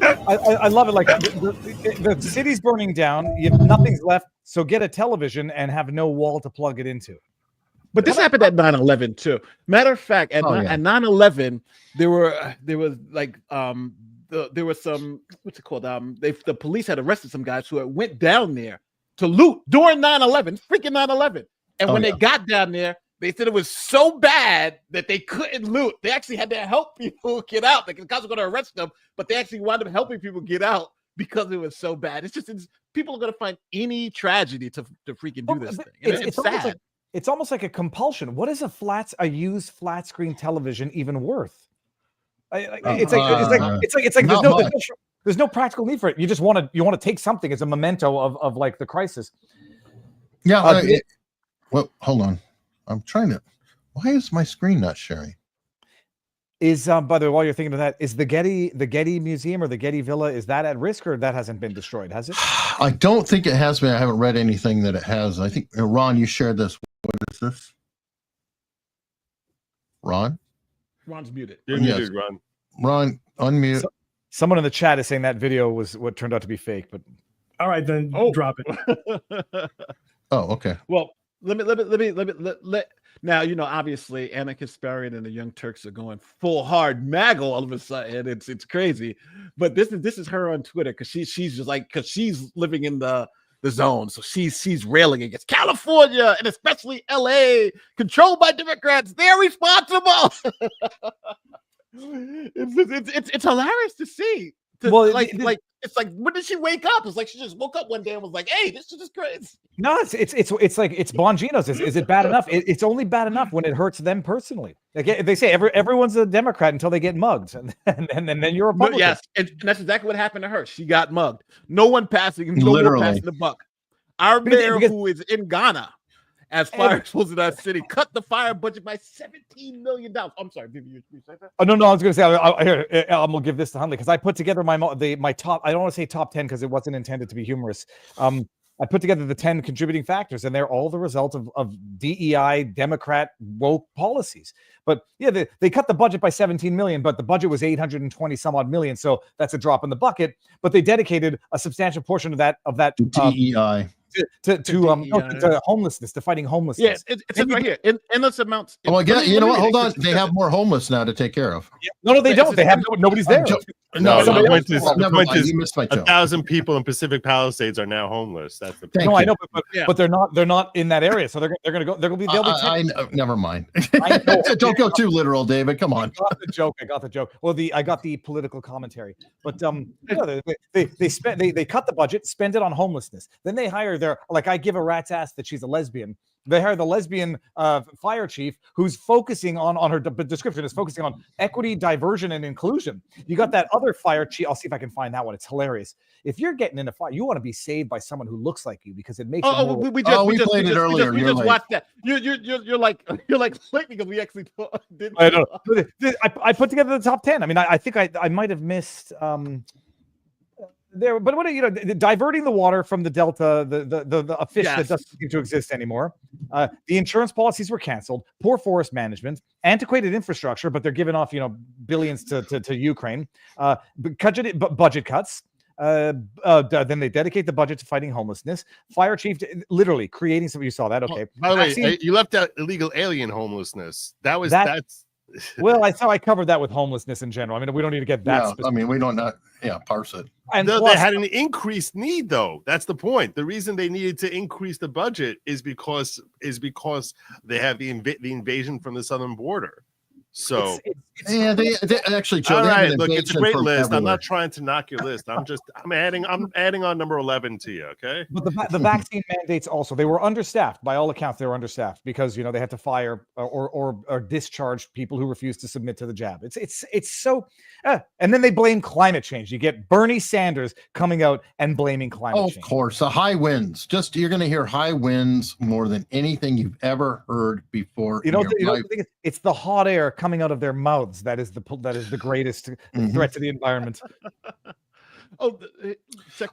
I love it. Like the city's burning down. Nothing's left. So get a television and have no wall to plug it into. But this happened at 9/11 too. Matter of fact, at 9/11, there was like there was some, what's it called? The police had arrested some guys who went down there to loot during 9/11, freaking 9/11. And when they got down there, they said it was so bad that they couldn't loot. They actually had to help people get out. The cops were going to arrest them, but they actually wound up helping people get out because it was so bad. It's people are going to find any tragedy to freaking do this thing. It's sad. It's almost like a compulsion. What is a used flat screen television even worth? It's like there's no practical need for it. You just want to take something as a memento of like the crisis. Yeah. Well, hold on. I'm trying to. Why is my screen not sharing? Is by the way, while you're thinking of that, is the Getty Museum or the Getty Villa, is that at risk, or that hasn't been destroyed? Has it? I don't think it has been. I haven't read anything that it has. I think Ron, you shared this. What is this? Ron? Ron's muted. You're muted, Ron. Ron, unmute. Someone in the chat is saying that video was what turned out to be fake, but all right, then drop it. Oh, okay. Well, let me. Now, obviously, Anna Kasparian and the Young Turks are going full hard MAGA all of a sudden. It's crazy, but this is her on Twitter because she's just like, because she's living in the zone, so she's railing against California and especially LA, controlled by Democrats. They're responsible. It's hilarious to see. It's like, when did she wake up? It's like she just woke up one day and was like, "Hey, this is just crazy." No, it's like it's Bongino's. Is it bad enough? It's only bad enough when it hurts them personally. Like they say, everyone's a Democrat until they get mugged, and then you're a Republican. Yes, and that's exactly what happened to her. She got mugged. No one passing the buck. Our mayor, who is in Ghana, as fire explodes in that city, cut the fire budget by $17 million. I'm sorry, did you say that? Oh no, I was going to say I'm gonna give this to Hunley because I put together my top. I don't want to say top 10 because it wasn't intended to be humorous. I put together the 10 contributing factors, and they're all the result of DEI Democrat woke policies. But yeah, they cut the budget by 17 million, but the budget was 820 some odd million, so that's a drop in the bucket. But they dedicated a substantial portion of that DEI. To homelessness, to fighting homelessness. Yes, it's right here. Endless amounts. Oh, again, you know what? Hold on. They have more homeless now to take care of. Yeah. No, they don't. They have nobody's there. The point is, you missed my joke. 1,000 people in Pacific Palisades are now homeless. That's the point. No, I know, but they're not in that area, so they'll be. Never mind. Don't go too literal, David. Come on. I got the joke. Well, I got the political commentary, but they cut the budget, spend it on homelessness. Then they hire I give a rat's ass that she's a lesbian. They hire the lesbian fire chief who's focusing on her description is focusing on equity, diversion, and inclusion. You got that other fire chief. I'll see if I can find that one. It's hilarious. If you're getting in a fire, you want to be saved by someone who looks like you because it makes. We played it earlier. We just watched that. You're like late because we actually did. I don't know. I put together the top 10. I mean, I think I might have missed. There, but diverting the water from the delta, the fish that doesn't seem to exist anymore. The insurance policies were canceled. Poor forest management, antiquated infrastructure, but they're giving off billions to Ukraine. Budget cuts. Then they dedicate the budget to fighting homelessness. Fire chief literally creating something. You saw that, okay? By the way, you left out illegal alien homelessness. That's. Well, I thought I covered that with homelessness in general. I mean, we don't need to get that. I mean, we don't parse it. And they had an increased need, though. That's the point. The reason they needed to increase the budget is because they have the invasion from the southern border. So they actually. Joe, all right, look, it's a great list. Everywhere. I'm not trying to knock your list. I'm adding on number 11 to you. Okay. But the vaccine mandates also, they were understaffed. By all accounts, they were understaffed because they had to fire or discharge people who refused to submit to the jab. It's so. And then they blame climate change. You get Bernie Sanders coming out and blaming climate change. Of course, the high winds. You're going to hear high winds more than anything you've ever heard before. It's the hot air coming out of their mouths that is the greatest threat to the environment.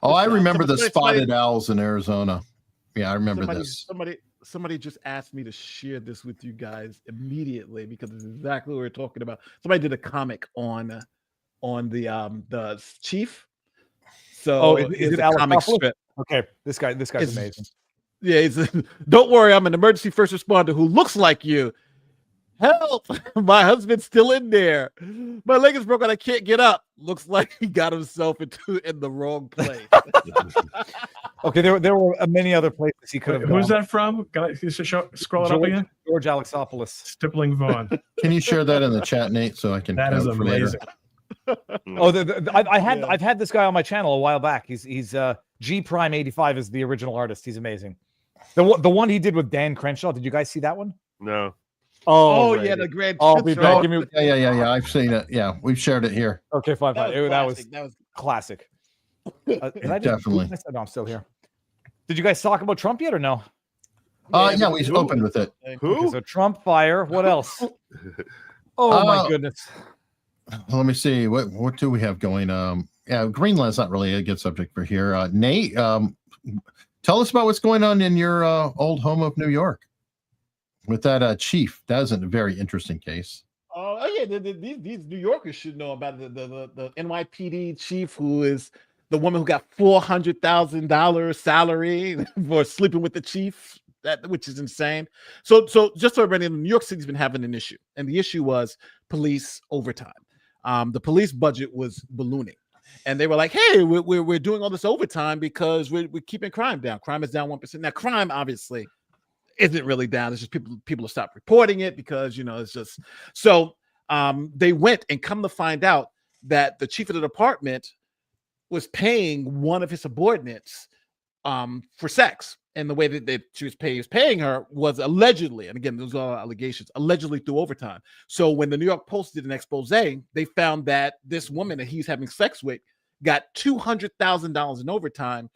I remember the spotted owls in Arizona. Yeah, I remember this. Somebody just asked me to share this with you guys immediately because it's exactly what we're talking about. Somebody did a comic on the chief. So is it a comic Alex strip. Okay, this guy's amazing. Yeah, don't worry, I'm an emergency first responder who looks like you. Help! My husband's still in there. My leg is broken. I can't get up. Looks like he got himself in the wrong place. Okay, there were many other places he could have gone. Who's that from? Can I scroll it up again? George Alexopoulos. Stippling Vaughn. Can you share that in the chat, Nate, so I can? That is amazing. I've had this guy on my channel a while back. He's G Prime 85 is the original artist. He's amazing. The one he did with Dan Crenshaw. Did you guys see that one? No. Oh yeah, the Grand. Yeah. I've seen it. Yeah, we've shared it here. Okay, fine. That was classic. Definitely. No, I'm still here. Did you guys talk about Trump yet or no? Yeah, we opened with it. Who? Okay, so Trump fire. What else? Oh my goodness. Let me see. What do we have going? Yeah, Greenland's not really a good subject for here. Nate, tell us about what's going on in your old home of New York with that chief. That is a very interesting case. Oh yeah, these New Yorkers should know about the NYPD chief who is the woman who got $400,000 salary for sleeping with the chief. Which is insane. So just so everybody, New York City's been having an issue, and the issue was police overtime. The police budget was ballooning, and they were like, "Hey, we're doing all this overtime because we're keeping crime down. Crime is down 1%. Now, crime obviously isn't really down. It's just people have stopped reporting it because it's just so." They went and come to find out that the chief of the department was paying one of his subordinates for sex. And the way that she was paying her was allegedly, and again, those are allegations, allegedly through overtime. So when the New York Post did an expose, they found that this woman that he's having sex with got $200,000 in overtime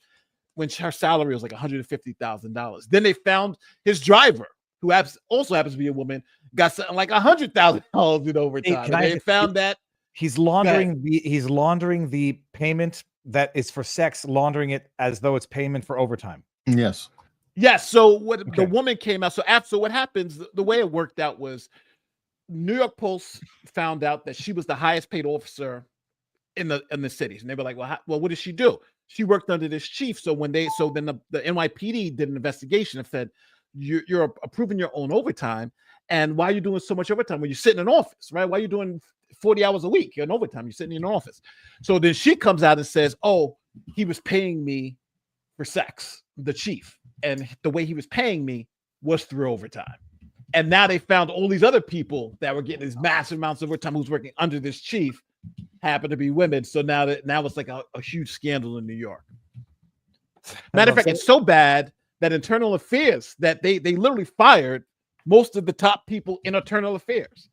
when her salary was like $150,000. Then they found his driver, who also happens to be a woman, got something like $100,000 in overtime. They found that he's laundering the payment that is for sex, laundering it as though it's payment for overtime. Yes. So the woman came out. So what happens? The way it worked out was New York Post found out that she was the highest paid officer in the cities, and they were like, "Well, what did she do? She worked under this chief." So then the NYPD did an investigation and said, "You're approving your own overtime, and why are you doing so much overtime when you're sitting in office, right? Why are you doing 40 hours a week? You're in overtime. You're sitting in an office." So then she comes out and says, "Oh, he was paying me for sex, the chief, and the way he was paying me was through overtime." And now they found all these other people that were getting these massive amounts of overtime who's working under this chief happen to be women. So now it's like a huge scandal in New York. Matter of fact, it's so bad that Internal Affairs, that they literally fired most of the top people in Internal Affairs.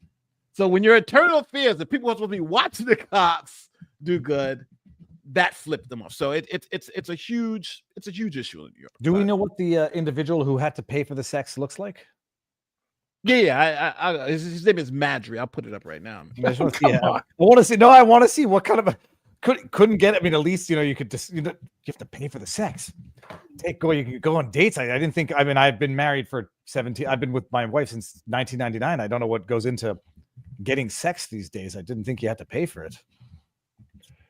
So when you're Internal Affairs, the people who are supposed to be watching the cops do good, that flipped them off. So it's a huge issue in New York. Do we know what the individual who had to pay for the sex looks like? Yeah. His name is Madry. I'll put it up right now. I want to see. No, I want to see what kind of couldn't get it. I mean, at least you could just you have to pay for the sex. You can go on dates. I didn't think. I mean, I've been married for 17. I've been with my wife since 1999. I don't know what goes into getting sex these days. I didn't think you had to pay for it.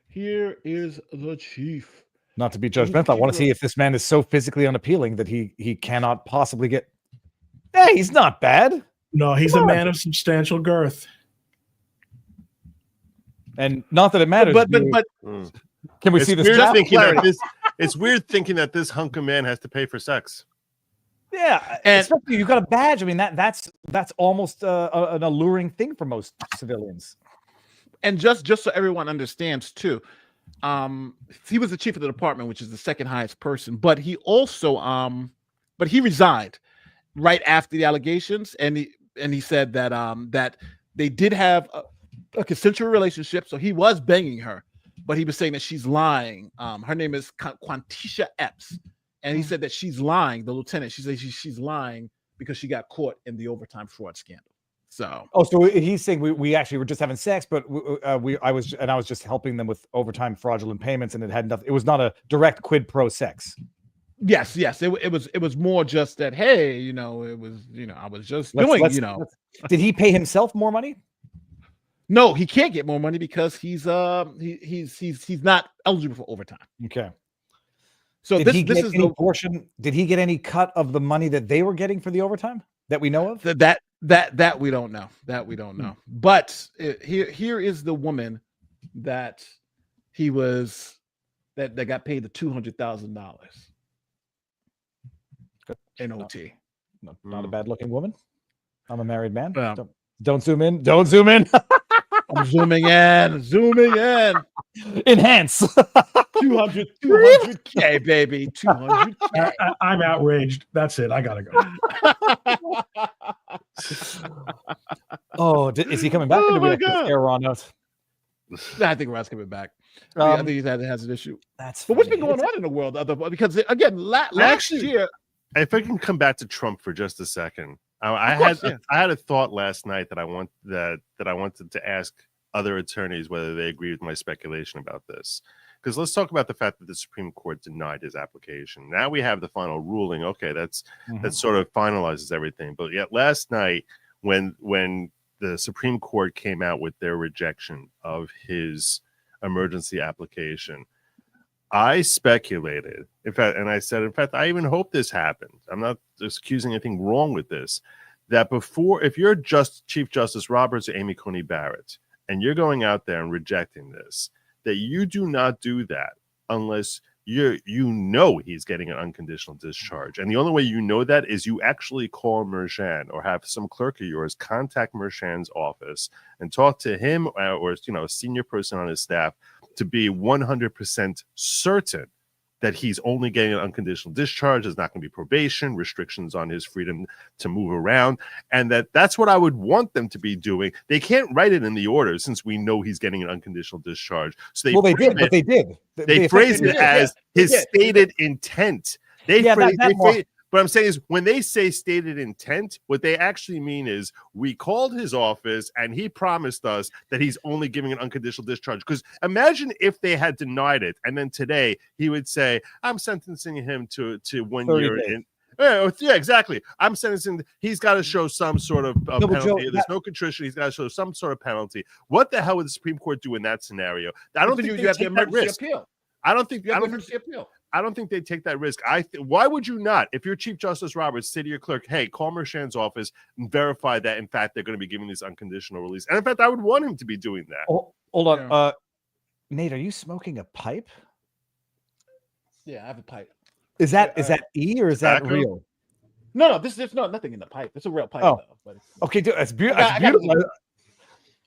Here is the chief. Not to be judgmental, I want to see if this man is so physically unappealing that he cannot possibly get. Hey, he's not bad. No, he's a man of substantial girth. And not that it matters. But can we see this? It's weird thinking that this hunk of man has to pay for sex. Yeah, and especially you got a badge. I mean, that's almost an alluring thing for most civilians. And just so everyone understands too, he was the chief of the department, which is the second highest person. But he also, he resigned right after the allegations, and he said that that they did have a consensual relationship, so he was banging her, but he was saying that she's lying. Her name is Quantisha Epps, and he said that she's lying. The lieutenant, she says she's lying because she got caught in the overtime fraud scandal. So so he's saying we actually were just having sex, but I was just helping them with overtime fraudulent payments, and it had nothing. It was not a direct quid pro sex. yes, it was more just that, hey, it was, I was just doing. Did he pay himself more money? No, he can't get more money because he's not eligible for overtime. Okay. So did he get any portion? Did he get any cut of the money that they were getting for the overtime that we know of? That we don't know. That we don't know. But here is the woman that he was that got paid the $200,000 in OT. Not a bad looking woman. I'm a married man. Well, don't zoom in. Don't zoom in. I'm zooming in. Enhance. 200K, baby. 200K. I'm outraged. That's it. I gotta Oh, go. is he coming back? Or do we have to scare Ron out? I think Ron's coming back. I think he has an issue. That's. But what's been going on in the world? Because again, last year. If I can come back to Trump for just a second, I had a thought last night that I wanted to ask other attorneys whether they agree with my speculation about this. Because let's talk about the fact that the Supreme Court denied his application. Now we have the final ruling. Okay, that sort of finalizes everything. But yet last night, when the Supreme Court came out with their rejection of his emergency application, I speculated, in fact, and I said, in fact, I even hope this happened. I'm not excusing anything wrong with this. That if you're Chief Justice Roberts or Amy Coney Barrett, and you're going out there and rejecting this, that you do not do that unless you know he's getting an unconditional discharge. And the only way you know that is you actually call Merchan or have some clerk of yours contact Merchan's office and talk to him or a senior person on his staff to be 100% certain that he's only getting an unconditional discharge. There's not going to be probation, restrictions on his freedom to move around, and that's what I would want them to be doing. They can't write it in the order since we know he's getting an unconditional discharge. So they did. They phrased it as his stated intent. What I'm saying is when they say stated intent, what they actually mean is we called his office and he promised us that he's only giving an unconditional discharge. Because imagine if they had denied it and then today he would say, I'm sentencing him to 1 year. Yeah, exactly. I'm sentencing. He's got to show some sort of penalty. Joe, There's no contrition. He's got to show some sort of penalty. What the hell would the Supreme Court do in that scenario? I don't think you have that risk. Appeal. I don't think they take that risk. Why would you not? If you're Chief Justice Roberts, say to your clerk, hey, call Merchan's office and verify that, in fact, they're going to be giving this unconditional release. And in fact, I would want him to be doing that. Hold on. Yeah. Nate, are you smoking a pipe? Yeah, I have a pipe. Is that E or is that real? No, there's nothing in the pipe. It's a real pipe. Oh. Though, but okay, dude, that's beautiful.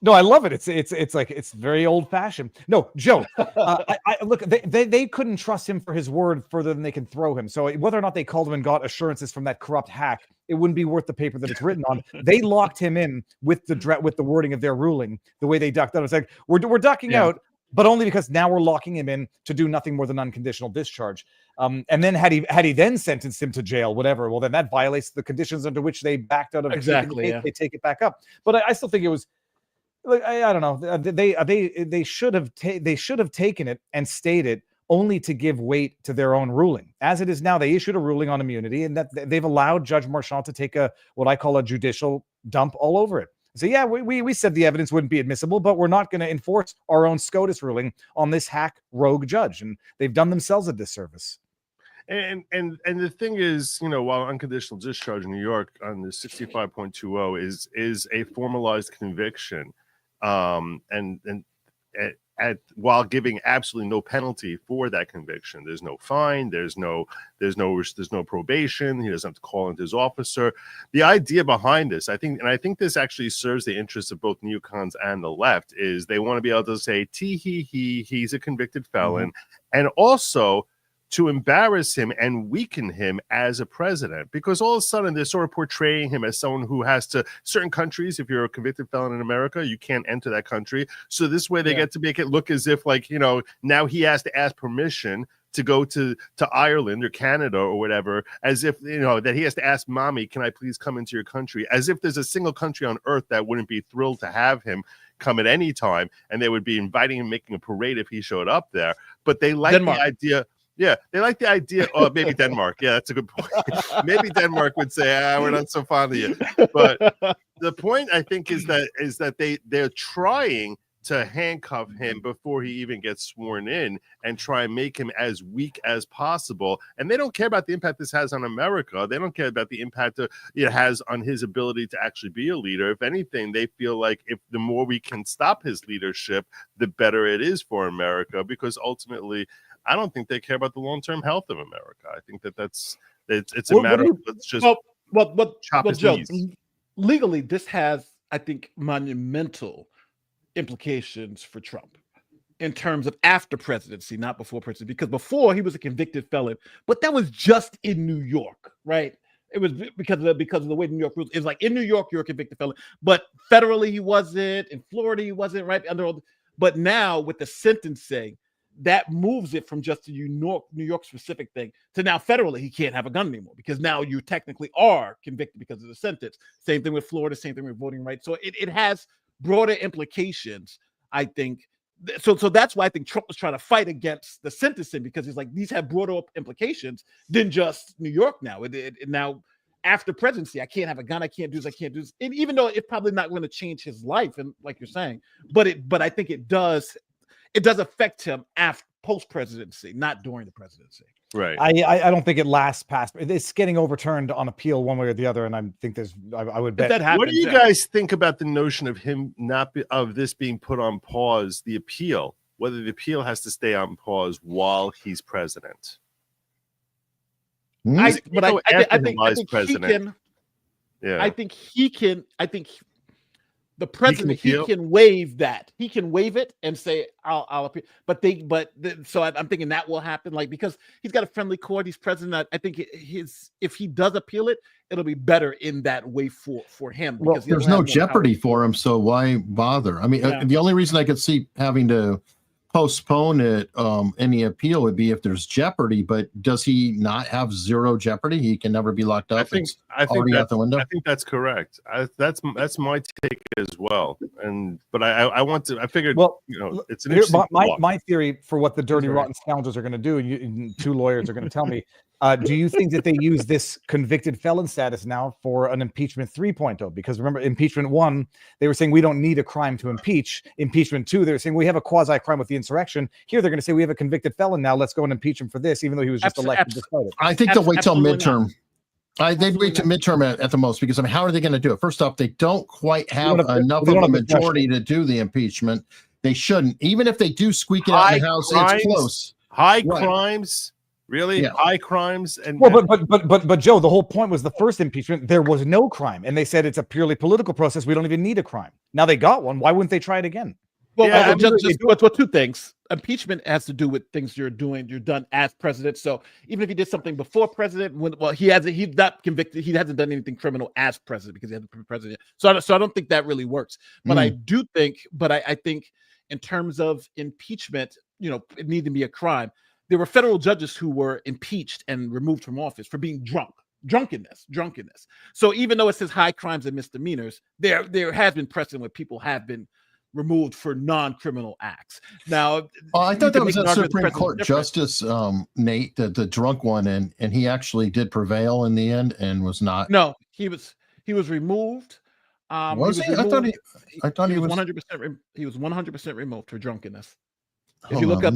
No, I love it. It's like it's very old fashioned. No, Joe, I look. They couldn't trust him for his word further than they can throw him. So whether or not they called him and got assurances from that corrupt hack, it wouldn't be worth the paper that it's written on. They locked him in with the wording of their ruling. The way they ducked out, it's like we're ducking out, but only because now we're locking him in to do nothing more than unconditional discharge. And then had he then sentenced him to jail, whatever, well then that violates the conditions under which they backed out of exactly. They take it back up. But I still think it was. Like, I don't know. They should have taken it and stayed it only to give weight to their own ruling. As it is now, they issued a ruling on immunity, and that they've allowed Judge Marchand to take what I call a judicial dump all over it. So yeah, we said the evidence wouldn't be admissible, but we're not going to enforce our own SCOTUS ruling on this hack rogue judge, and they've done themselves a disservice. And the thing is, while unconditional discharge in New York on the 65.20 is a formalized conviction. While giving absolutely no penalty for that conviction, there's no fine, there's no probation. He doesn't have to call into his officer. The idea behind this, I think this actually serves the interests of both neocons and the left, is they want to be able to say, he's a convicted felon, and also to embarrass him and weaken him as a president, because all of a sudden they're sort of portraying him as someone who has to, certain countries, if you're a convicted felon in America, you can't enter that country. So this way they get to make it look as if, like, you know, now he has to ask permission to go to Ireland or Canada or whatever, as if, you know, that he has to ask mommy, can I please come into your country? As if there's a single country on earth that wouldn't be thrilled to have him come at any time, and they would be inviting him, making a parade if he showed up there. But they like the idea. Yeah, they like the idea. Oh, maybe Denmark. Yeah, that's a good point. Maybe Denmark would say, we're not so fond of you. But the point, I think, is that they're trying to handcuff him before he even gets sworn in and try and make him as weak as possible. And they don't care about the impact this has on America. They don't care about the impact it has on his ability to actually be a leader. If anything, they feel like if the more we can stop his leadership, the better it is for America, because ultimately, I don't think they care about the long-term health of America. I think it's a matter of let's just chop his Joe, knees. Legally, this has, I think, monumental implications for Trump in terms of after presidency, not before presidency, because before he was a convicted felon, but that was just in New York, right? It was because of the way New York rules. It's like in New York, you're a convicted felon, but federally he wasn't, in Florida he wasn't, right? But now with the sentencing, that moves it from just a New York specific thing to now federally he can't have a gun anymore, because now you technically are convicted because of the sentence. Same thing with Florida, same thing with voting rights. So it has broader implications, I think. So that's why I think Trump was trying to fight against the sentencing, because he's like, these have broader implications than just New York now. Now, after presidency, I can't have a gun, I can't do this, I can't do this. And even though it's probably not going to change his life, and like you're saying, but I think it does affect him after post-presidency, not during the presidency. Right. I don't think it lasts past. It's getting overturned on appeal one way or the other, and I think I would bet that happens. What do you guys think about the notion of him of this being put on pause, the appeal, whether the appeal has to stay on pause while he's president? I think the president, he can waive that. He can waive it and say, I'll appeal. So I'm thinking that will happen, like, because he's got a friendly court, he's president. I think if he does appeal it, it'll be better in that way for him. Well, there's no jeopardy for him, so why bother? I mean, the only reason I could see having to postpone it, any appeal, would be if there's jeopardy. But does he not have zero jeopardy? He can never be locked up. I think that's correct. That's my take as well. But I figured, well, you know, it's an interesting my theory for what the dirty rotten scoundrels are going to do, and two lawyers are going to tell me. Do you think that they use this convicted felon status now for an impeachment 3.0? Because remember, impeachment 1, they were saying we don't need a crime to impeach. Impeachment 2, they were saying we have a quasi crime with the insurrection. Here they're going to say we have a convicted felon now. Let's go and impeach him for this, even though he was just elected to start it. I think they'll wait till midterm. They'd wait till midterm at the most, because I mean, how are they going to do it? First off, they don't quite have enough of a majority to do the impeachment. They shouldn't. Even if they do squeak it out in the House, it's close. High crimes. Really? Yeah. High crimes. But Joe, the whole point was the first impeachment, there was no crime. And they said it's a purely political process. We don't even need a crime. Now they got one. Why wouldn't they try it again? Well, two things. Impeachment has to do with things you're done as president. So even if he did something before president, he's not convicted, he hasn't done anything criminal as president because he hasn't been president. So I don't think that really works. But I do think, I think in terms of impeachment, you know, it needs to be a crime. There were federal judges who were impeached and removed from office for being drunkenness. So even though it says high crimes and misdemeanors, there has been precedent where people have been removed for non-criminal acts. Now, I thought that was a Supreme Court Justice, Nate, the drunk one, and he actually did prevail in the end and was not. No, he was removed. Was he? I thought he was 100%. He was 100% removed for drunkenness. If you look up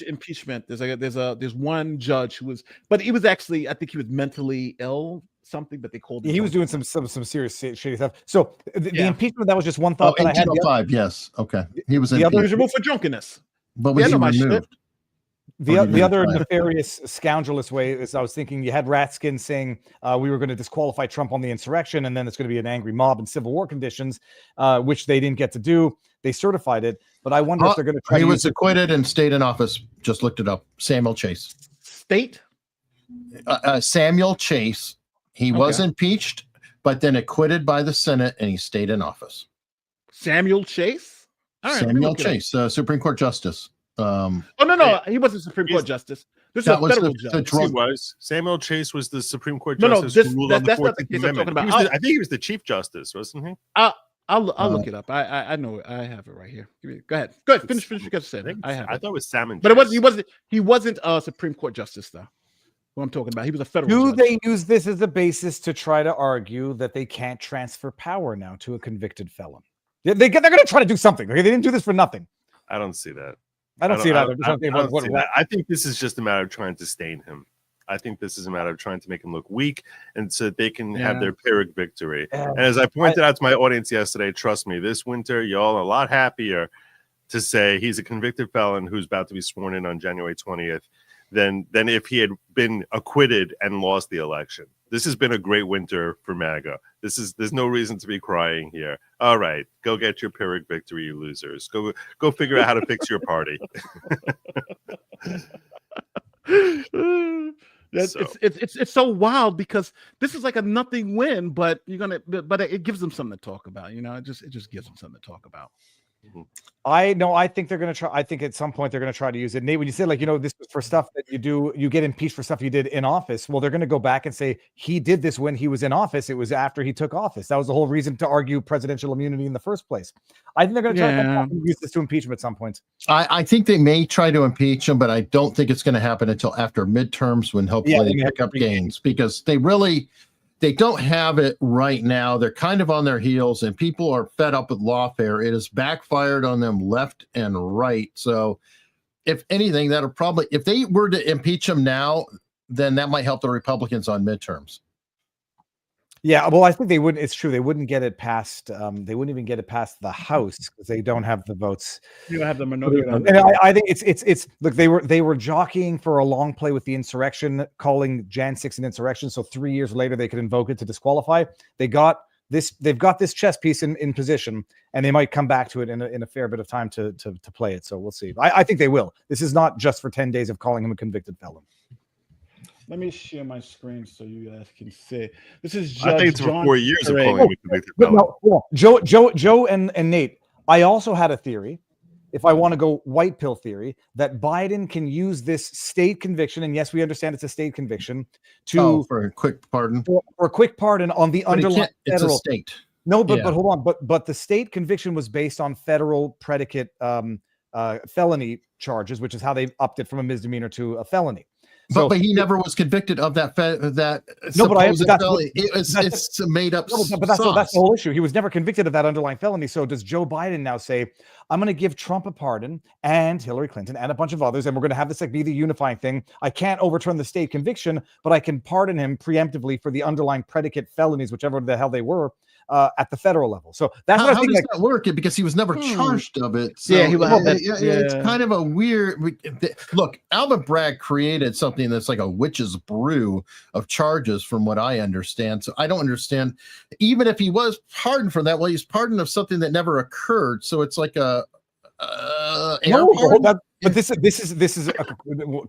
impeachment, there's one judge who was, but he was actually, I think he was mentally ill, something, but they called him. He was doing some serious shady stuff. So the impeachment, that was just one thought that I had. 1805, yes, okay. He was removed for drunkenness. But was he removed? The other nefarious, scoundrelous way is, I was thinking, you had Ratskin saying we were going to disqualify Trump on the insurrection, and then it's going to be an angry mob and civil war conditions, which they didn't get to do. They certified it, but I wonder if they're going to try. He was acquitted and stayed in office. Just looked it up. Samuel Chase. state? Samuel Chase. He was impeached, but then acquitted by the Senate, and he stayed in office. Samuel Chase? All right, Samuel Chase, Supreme Court Justice. No, he wasn't Supreme Court Justice. This is a federal judge. He was. Samuel Chase was the Supreme Court Justice who ruled on the 14th Amendment. I think he was the Chief Justice, wasn't he? I'll look it up. I know I have it right here. Go ahead. Go ahead. Finish what you said. I thought it was Salmon. But he wasn't a Supreme Court Justice though. Who I'm talking about. He was a federal judge. They use this as a basis to try to argue that they can't transfer power now to a convicted felon? They're going to try to do something. Okay, they didn't do this for nothing. I don't see that. I don't see it either. I think this is just a matter of trying to stain him. I think this is a matter of trying to make him look weak, and so they can have their Pyrrhic victory. And as I pointed out to my audience yesterday, trust me, this winter, y'all are a lot happier to say he's a convicted felon who's about to be sworn in on January 20th than if he had been acquitted and lost the election. This has been a great winter for MAGA. There's no reason to be crying here. All right, go get your Pyrrhic victory, you losers. Go figure out how to fix your party. It's so wild because this is like a nothing win, but it gives them something to talk about. You know, it just gives them something to talk about. I think they're going to try. I think at some point they're going to try to use it. Nate, when you say this was for stuff that you get impeached for stuff you did in office. Well, they're going to go back and say he did this when he was in office. It was after he took office. That was the whole reason to argue presidential immunity in the first place. I think they're going to try to use this to impeach him at some point. I think they may try to impeach him, but I don't think it's going to happen until after midterms when hopefully they pick up gains, because they don't have it right now. They're kind of on their heels, and people are fed up with lawfare. It has backfired on them left and right. So if anything, that'll probably, if they were to impeach him now, then that might help the Republicans on midterms. Yeah, well, I think they wouldn't. It's true. They wouldn't get it past. They wouldn't even get it past the House because they don't have the votes. You don't have the minority. And I think it's look. They were jockeying for a long play with the insurrection, calling Jan 6 an insurrection. So 3 years later, they could invoke it to disqualify. They've got this chess piece in position, and they might come back to it in a fair bit of time to play it. So we'll see. I think they will. This is not just for 10 days of calling him a convicted felon. Let me share my screen so you guys can see. This is Judge I think it's for John 4 years of calling him a convicted felon. No, Joe and Nate, I also had a theory, if I want to go white pill theory, that Biden can use this state conviction, and yes, we understand it's a state conviction, for a quick pardon. For a quick pardon on the underlying it's federal. a state. No, but hold on. But the state conviction was based on federal predicate felony charges, which is how they upped it from a misdemeanor to a felony. So, but he never was convicted of that. No, but it's made up. No, but that's the whole issue. He was never convicted of that underlying felony. So does Joe Biden now say, I'm going to give Trump a pardon and Hillary Clinton and a bunch of others, and we're going to have this be the unifying thing. I can't overturn the state conviction, but I can pardon him preemptively for the underlying predicate felonies, whichever the hell they were, at the federal level. So that's how does that work? Because he was never charged of it. So it's kind of a weird look. Alvin Bragg created something that's like a witch's brew of charges, from what I understand. So I don't understand. Even if he was pardoned for that, well, he's pardoned of something that never occurred. So it's like a but this is a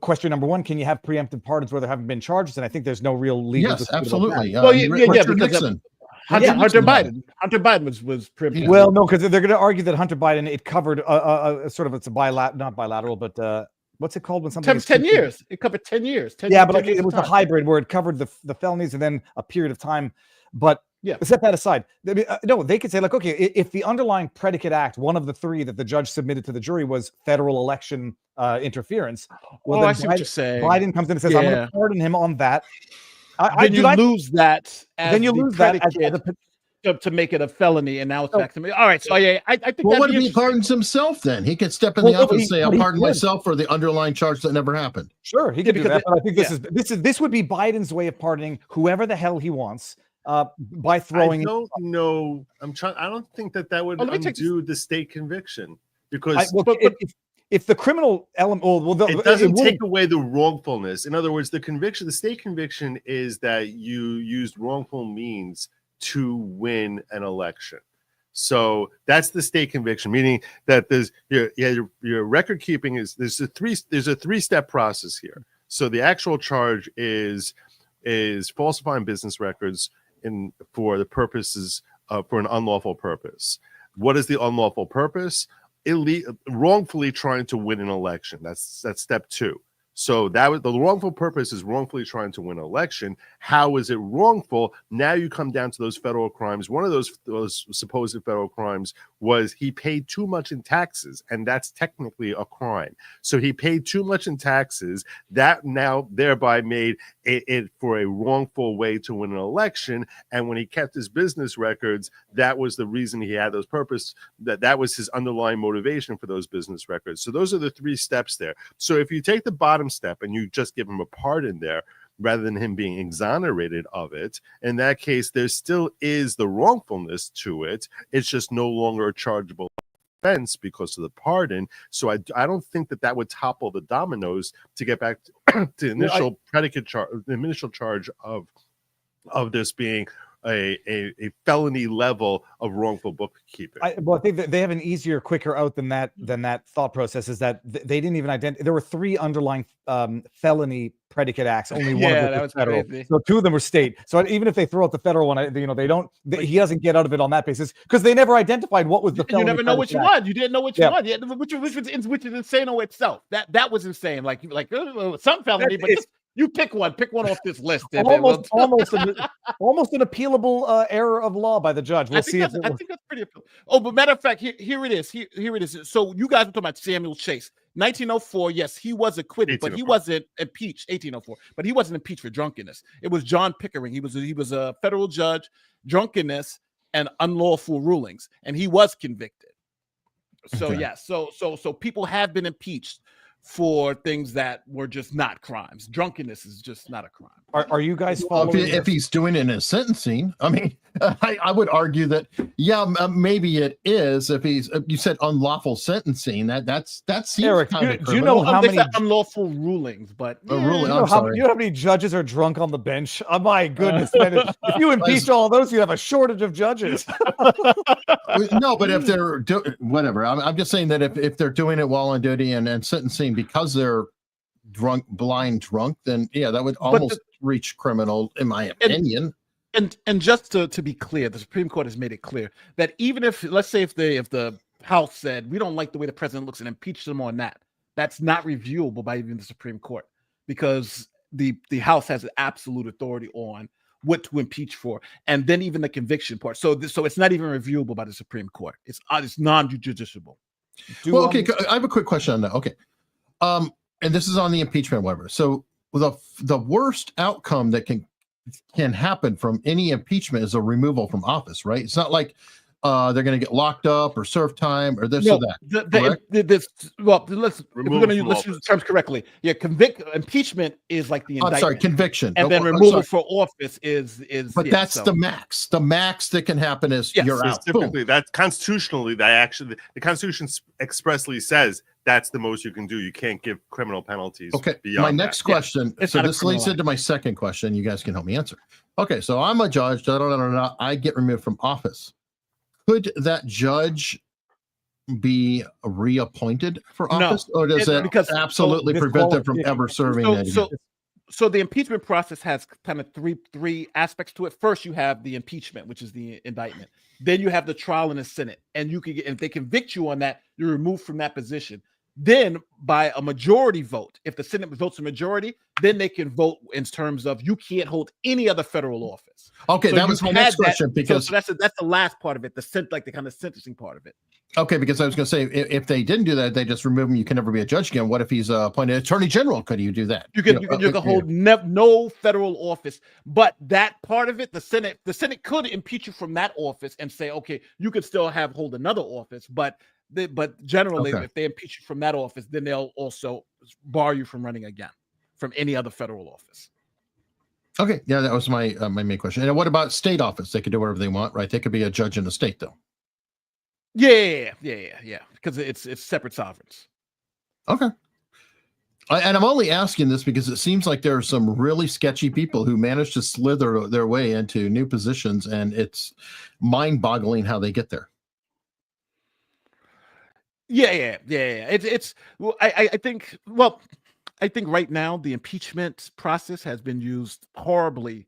question number one. Can you have preemptive pardons where there haven't been charges? And I think there's no real legal. Yes, absolutely. Well, because Nixon. Hunter Biden was privileged. Well, no, because they're going to argue that Hunter Biden, it covered it's a not bilateral, but what's it called when something 10 years? It covered 10 years. But it was a hybrid where it covered the felonies and then a period of time. But set that aside. No, they could say okay, if the underlying predicate act, one of the three that the judge submitted to the jury, was federal election interference. Well, I see what you're saying. Biden comes in and says, I'm going to pardon him on that. Then you lose that. Then you lose that to make it a felony, and now it's back to me. All right, so I think. Well, what if he pardons himself? Then he could step in the office and say, "I'll pardon myself for the underlying charge that never happened." Sure, he could do that. But I think this would be Biden's way of pardoning whoever the hell he wants by throwing. I don't know. I don't think that would undo the state conviction, because if the criminal element, it doesn't take away the wrongfulness. In other words, the state conviction is that you used wrongful means to win an election. So that's the state conviction, meaning that there's your record keeping there's a three-step process here. So the actual charge is falsifying business records for the purposes for an unlawful purpose. What is the unlawful purpose? Wrongfully trying to win an election. That's step 2. So the wrongful purpose is wrongfully trying to win an election. How is it wrongful? Now you come down to those federal crimes. One of those supposed federal crimes was he paid too much in taxes, and that's technically a crime. So he paid too much in taxes. That now thereby made it for a wrongful way to win an election. And when he kept his business records, that was the reason he had those purpose. That was his underlying motivation for those business records. So those are the 3 steps there. So if you take the bottom step and you just give him a pardon there, rather than him being exonerated of it, in that case, there still is the wrongfulness to it. It's just no longer a chargeable offense because of the pardon. So I don't think that would topple the dominoes to get back to the initial predicate charge, the initial charge of this being a felony level of wrongful bookkeeping. I think that they have an easier, quicker out than that thought process. Is that they didn't even identify. There were 3 underlying felony predicate acts. Only one of them was federal. Crazy. So 2 of them were state. So even if they throw out the federal one, he doesn't get out of it on that basis because they never identified what was the felony. You never know which one. You didn't know which one. Yeah, which is insane on itself. That was insane. Like some felony, but you pick one off this list. Almost an appealable error of law by the judge. I think that's pretty appealable. Oh, but matter of fact, here it is. Here it is. So you guys were talking about Samuel Chase. 1904, yes, he was acquitted, but he wasn't impeached. 1804, but he wasn't impeached for drunkenness. It was John Pickering. He was a federal judge, drunkenness and unlawful rulings, and he was convicted. So so people have been impeached for things that were just not crimes. Drunkenness is just not a crime. Are you guys following? If he's doing it in his sentencing, I mean, I would argue that maybe it is. If you said unlawful sentencing, that seems Eric, kind of do you know how many unlawful rulings? But ruling. You know how many judges are drunk on the bench? Oh my goodness, man! If you impeach all those, you have a shortage of judges. No, but if they're whatever, I'm just saying that if they're doing it while on duty and sentencing because they're blind drunk, then that would almost reach criminal, in my opinion. And just to be clear, the Supreme Court has made it clear that even if, let's say, if the House said we don't like the way the president looks and impeach them on that, that's not reviewable by even the Supreme Court because the House has absolute authority on what to impeach for, and then even the conviction part. So it's not even reviewable by the Supreme Court. It's non-judiciable. Okay, I have a quick question on that. Okay. And this is on the impeachment, whatever. So the worst outcome that can happen from any impeachment is a removal from office, right? It's not like they're going to get locked up or serve time or this or that. Let's use the terms correctly. Yeah, impeachment is like the indictment. I'm sorry, conviction, and then removal for office is. But that's the max. The max that can happen is you're out. Typically, that's constitutionally. The Constitution expressly says that's the most you can do. You can't give criminal penalties. Okay. My next question. So this leads into my second question. You guys can help me answer. Okay. So I'm a judge. I get removed from office. Could that judge be reappointed for office, or does that absolutely prevent them from ever serving that again? So the impeachment process has kind of three aspects to it. First, you have the impeachment, which is the indictment. Then you have the trial in the Senate, and you can if they convict you on that, you're removed from that position. Then by a majority vote, if the Senate votes a majority, then they can vote in terms of you can't hold any other federal office. Okay, so that was my next question because that's the last part of it, the kind of sentencing part of it. Okay, because I was going to say if they didn't do that, they just remove him. You can never be a judge again. What if he's appointed attorney general? Could you do that? You can hold no federal office, but that part of it, the Senate could impeach you from that office and say, okay, you could still hold another office, but generally, if they impeach you from that office, then they'll also bar you from running again from any other federal office. Okay, yeah, that was my my main question. And what about state office? They could do whatever they want, right? They could be a judge in the state, though. Yeah, because it's separate sovereigns. Okay. And I'm only asking this because it seems like there are some really sketchy people who manage to slither their way into new positions, and it's mind-boggling how they get there. Yeah. I think I think right now the impeachment process has been used horribly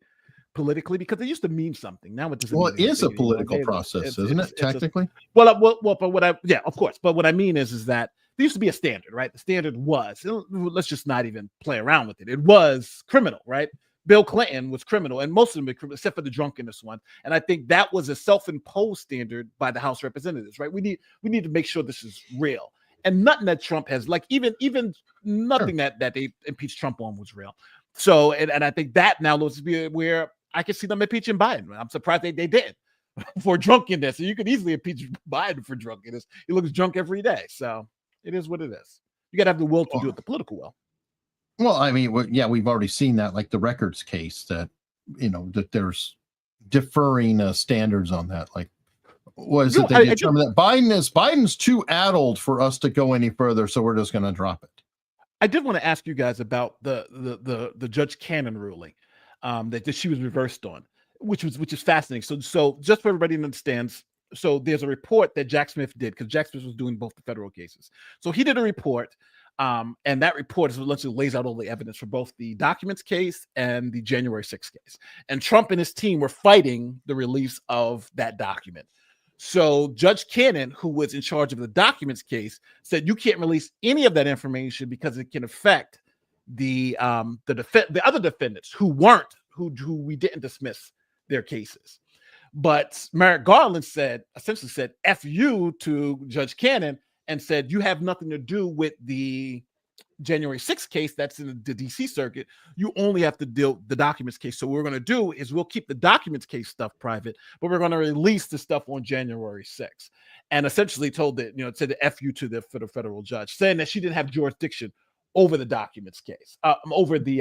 politically because it used to mean something. Now it doesn't. Well, mean it is a anything anymore. political process, isn't it? Technically. But what I of course. But what I mean is that there used to be a standard, right? The standard was, let's just not even play around with it. It was criminal, right? Bill Clinton was criminal, and most of them were criminal, except for the drunkenness one. And I think that was a self-imposed standard by the House of Representatives, right? We need to make sure this is real. And nothing that Trump has, like even nothing that they impeached Trump on was real. So, and I think that now looks to be where I can see them impeaching Biden. I'm surprised they did for drunkenness. And you could easily impeach Biden for drunkenness. He looks drunk every day. So it is what it is. You got to have the will to do it, the political will. Well, I mean, we've already seen that, like the records case, that that there's differing standards on that. Like, was it they determined that Biden's too addled for us to go any further, so we're just going to drop it. I did want to ask you guys about the Judge Cannon ruling that she was reversed on, which is fascinating. So just for everybody to understand, so there's a report that Jack Smith did, because Jack Smith was doing both the federal cases. So he did a report. And that report essentially lays out all the evidence for both the documents case and the January 6th case. And Trump and his team were fighting the release of that document. So Judge Cannon, who was in charge of the documents case, said you can't release any of that information because it can affect the other defendants who we didn't dismiss their cases. But Merrick Garland essentially said F you to Judge Cannon and said, you have nothing to do with the January 6th case that's in the DC circuit. You only have to deal with the documents case. So what we're going to do is we'll keep the documents case stuff private, but we're going to release the stuff on January 6th. And essentially told that, it said the F you to the federal judge, saying that she didn't have jurisdiction over the documents case, over the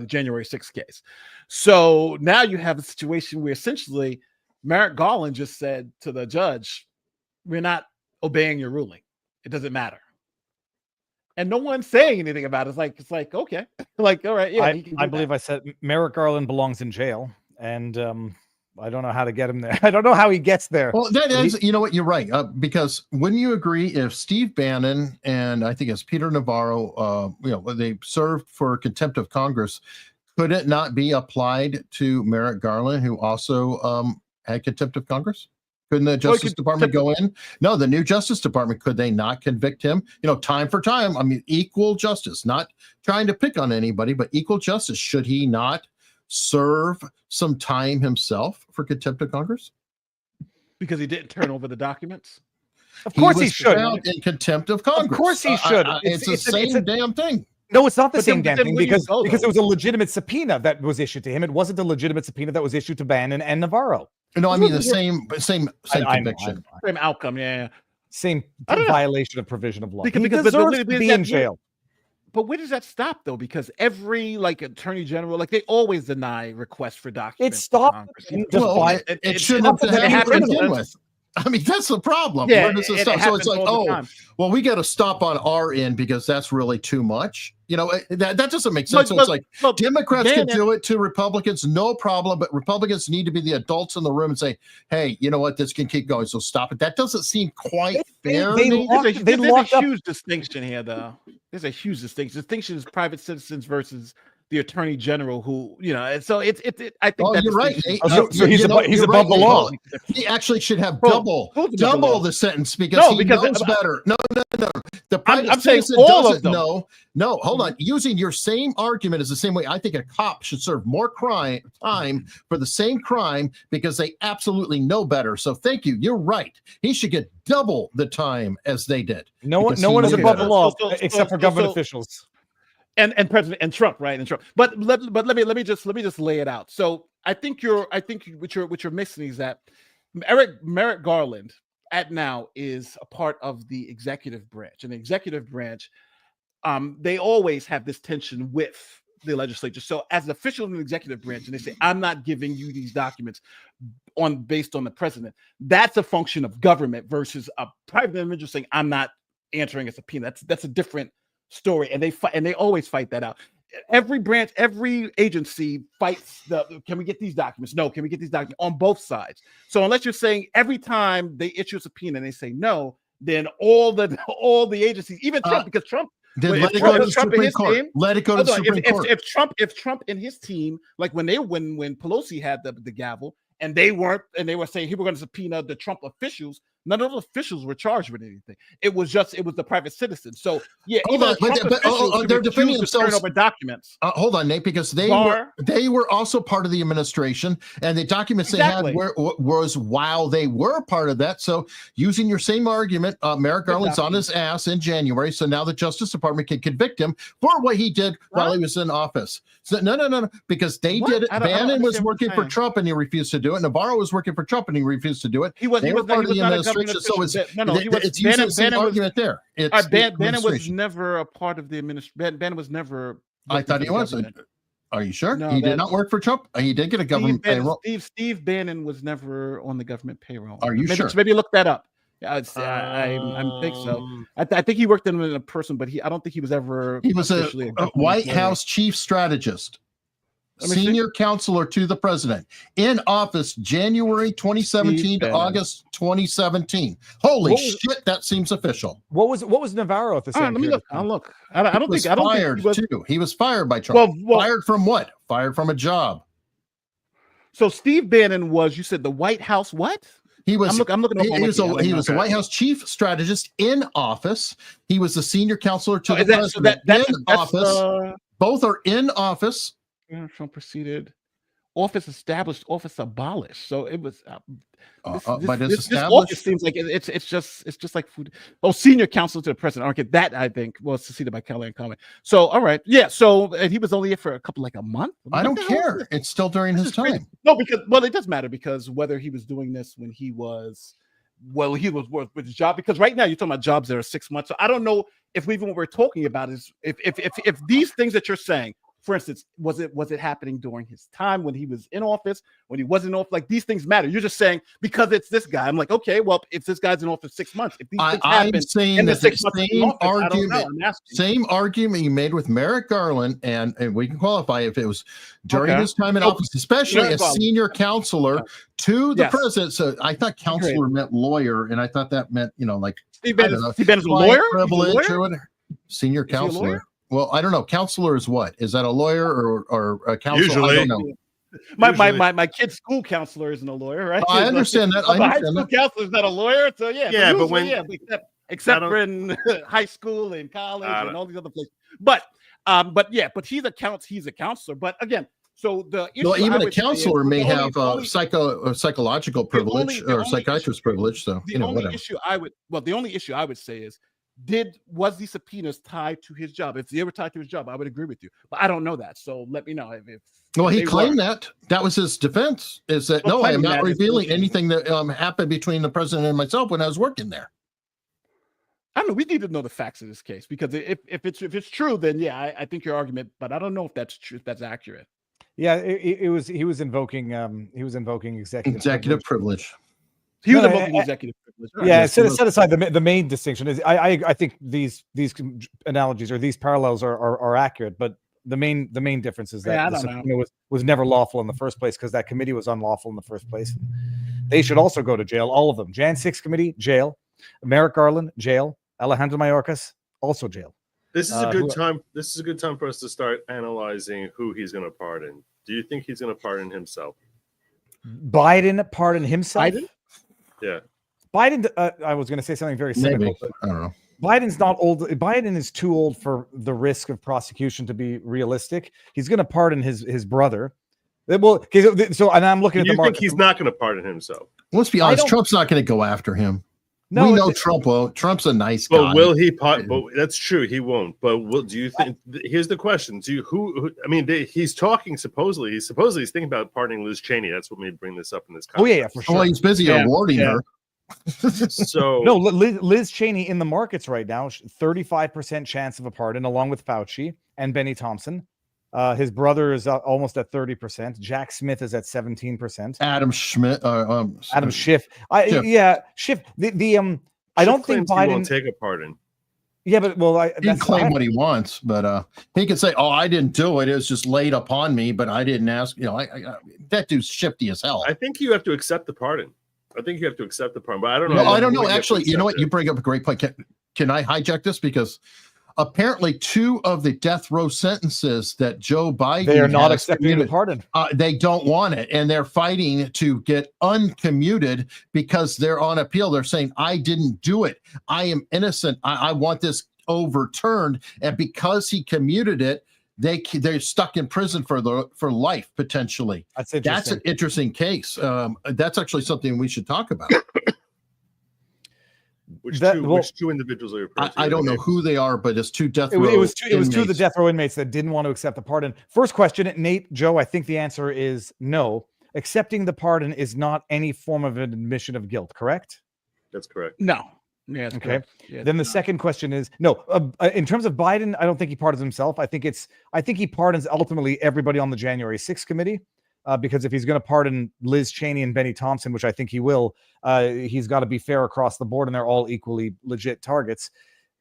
January 6th case. So now you have a situation where essentially Merrick Garland just said to the judge, we're not obeying your ruling. It doesn't matter. And no one's saying anything about it. It's like, okay. Like, all right. Yeah. I believe I said Merrick Garland belongs in jail. And I don't know how to get him there. I don't know how he gets there. Well, that is, you know what, you're right. Because wouldn't you agree if Steve Bannon and I think it's Peter Navarro, they served for contempt of Congress, could it not be applied to Merrick Garland, who also had contempt of Congress? Couldn't the Justice Department go in? No, the new Justice Department, could they not convict him? Time for time. I mean, equal justice, not trying to pick on anybody, but equal justice. Should he not serve some time himself for contempt of Congress? Because he didn't turn over the documents? Of course he should. In contempt of Congress. Of course he should. It's the same damn thing. No, it's not the same damn thing because it was a legitimate subpoena that was issued to him. It wasn't a legitimate subpoena that was issued to Bannon and Navarro. No, I mean the same conviction. Same outcome, yeah. Same violation of provision of law. Because he deserves to be in jail. But where does that stop, though? Because every attorney general, they always deny requests for documents. It stopped. It shouldn't have to begin with. I mean, that's the problem. Yeah, where does it stop? So it's like, well, we got to stop on our end because that's really too much. That doesn't make sense. So it's like Democrats can do it to Republicans, no problem, but Republicans need to be the adults in the room and say, hey, you know what, this can keep going, so stop it. That doesn't seem quite fair. There's a huge distinction here, though. There's a huge distinction. The distinction is private citizens versus the attorney general, who and so I think that's you're right. So he's above the law. He actually should have double the sentence because he knows better. No. The private citizen doesn't know. No, hold on. Using your same argument is the same way I think a cop should serve more time for the same crime because they absolutely know better. So thank you. You're right. He should get double the time as they did. No one is above the law except for government officials. And President and Trump, right? And Trump. But let me just lay it out. So I think what you're missing is that Merrick Garland now is a part of the executive branch, and the executive branch, they always have this tension with the legislature. So as an official in the executive branch, and they say, I'm not giving you these documents based on the president. That's a function of government versus a private individual saying, I'm not answering a subpoena. That's a different story, and they always fight that out. Every branch, every agency fights can we get these documents? No, can we get these documents on both sides? So unless you're saying every time they issue a subpoena and they say no, then all the agencies, even Trump, because Then Well, let if it go to Trump- the Trump and Supreme his Court. team- Let it go to the Hold on, Supreme Court. If Trump and his team, like when Pelosi had the gavel and they were saying he were going to subpoena the Trump officials, none of those officials were charged with anything. It was the private citizens. So yeah, Hold even on, the Trump officials they're defending refused to turn themselves. over documents. Hold on, Nate, because they were also part of the administration, and the documents Exactly. they had was while they were part of that. So using your same argument, Merrick Garland's on his ass in January, so now the Justice Department can convict him for what he did while he was in office. So no, because they did it. Bannon was working for Trump and he refused to do it. Navarro was working for Trump and he refused to do it. They were part of the administration, so it's using the same argument there. Bannon was never a part of the administration. Bannon was never. I thought he was. Are you sure? No, He did not work for Trump? He did get a government payroll. Steve Bannon was never on the government payroll. Are you sure? Maybe look that up. I think so. I think he worked in a person, but I don't think he was ever. He was a White House chief strategist, senior counselor to the president, in office January 2017 to August 2017. Holy shit, that seems official. What was Navarro at the same? Let me look. I'll look. I don't think he was too. He was fired by Trump. Fired from what? Fired from a job. So Steve Bannon was. You said the White House. What? He was. I'm looking. He was a White House chief strategist in office. He was the senior counselor to the president in office. Both are in office. Trump proceeded. Office established. Office abolished. So it was. This office seems like it's just like food. Oh, senior counsel to the president. Okay, that I think was succeeded by Kellyanne Conway. So all right, yeah. So and he was only here for a month. I don't care. It's still during his time. No, because it does matter because whether he was doing this when he was with his job. Because right now you're talking about jobs that are 6 months. So I don't know if even what we're talking about is if these things that you're saying. For instance, was it happening during his time when he was in office, when he wasn't off? Like these things matter. You're just saying because it's this guy. I'm like, okay, well, if this guy's in office 6 months, if these things happen, I'm saying in the that 6 months, same argument you made with Merrick Garland, and we can qualify if it was during his time in office, especially as senior counselor to the president. So I thought counselor meant lawyer, and I thought that meant like Steve Bannon's a lawyer, privilege or whatever. Senior counselor. Well, I don't know. Counselor is what? Is that a lawyer or a counselor? Usually. I don't know. My kid's school counselor isn't a lawyer, right? I understand that. My high school counselor is not a lawyer, so yeah. But when except for in high school and college and all these other places. But he's a counselor. But again, so the issue even a counselor may have psychological privilege or psychiatrist privilege. So the only issue I would say is. Was these subpoenas tied to his job? If they were tied to his job, I would agree with you. But I don't know that. So let me know if he claimed that was his defense. Is that no, I am not revealing anything that happened between the president and myself when I was working there. I don't know. We need to know the facts of this case because if it's true, then yeah, I think your argument. But I don't know if that's true. If that's accurate. Yeah, he was invoking executive privilege. He was invoking executive privilege. Right? Yeah, set aside the main distinction is I think these analogies or these parallels are accurate, but the main difference is that the subpoena was never lawful in the first place because that committee was unlawful in the first place. They should also go to jail, all of them. Jan 6 committee, jail. Merrick Garland, jail. Alejandro Mayorkas, also jail. This is a good time. This is a good time for us to start analyzing who he's going to pardon. Do you think he's going to pardon himself? Biden pardon himself? Biden? Yeah. Biden, I was going to say something very cynical. But I don't know. Biden's not old. Biden is too old for the risk of prosecution to be realistic. He's going to pardon his brother. Well, so and I'm looking at the market. You think he's not going to pardon himself? Let's be honest. Trump's not going to go after him. No, we know Trump won't. Trump's a nice guy. But will he? But that's true. He won't. But do you think? Here's the question: Do you who I mean, he's talking. Supposedly, he's thinking about pardoning Liz Cheney. That's what made me bring this up in this context. Oh yeah, for sure. Well, he's busy awarding her. So no, Liz Cheney in the markets right now. 35% chance of a pardon, along with Fauci and Benny Thompson. His brother is almost at 30%. Jack Smith is at 17%. Adam Schiff. Schiff. I don't think Biden won't take a pardon. Yeah, but he can claim what he wants, but he can say, "Oh, I didn't do it. It was just laid upon me, but I didn't ask." That dude's shifty as hell. I think you have to accept the pardon. But I don't know. No, I don't know. Actually, you know what? You bring up a great point. Can I hijack this because apparently 2 of the death row sentences that Joe Biden They are not has accepting the pardon. they don't want it, and they're fighting to get uncommuted because they're on appeal. They're saying, I didn't do it. I am innocent. I want this overturned. And because he commuted it, they're stuck in prison for life potentially. That's an interesting case. That's actually something we should talk about. Which two individuals are you referring to? I don't know who they are, but it's 2 death row. It was 2 of the death row inmates that didn't want to accept the pardon. First question, Nate, Joe, I think the answer is no. Accepting the pardon is not any form of an admission of guilt, correct? That's correct. No. Yeah. Okay. Then the second question is no. In terms of Biden, I don't think he pardons himself. I think he pardons ultimately everybody on the January 6th committee. Because if he's going to pardon Liz Cheney and Benny Thompson, which I think he will, he's got to be fair across the board, and they're all equally legit targets.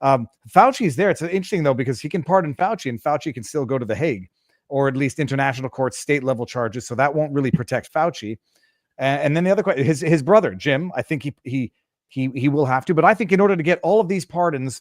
Fauci is there. It's interesting, though, because he can pardon Fauci, and Fauci can still go to The Hague, or at least international courts, state-level charges, so that won't really protect Fauci. And then the other question, his brother, Jim, I think he will have to. But I think in order to get all of these pardons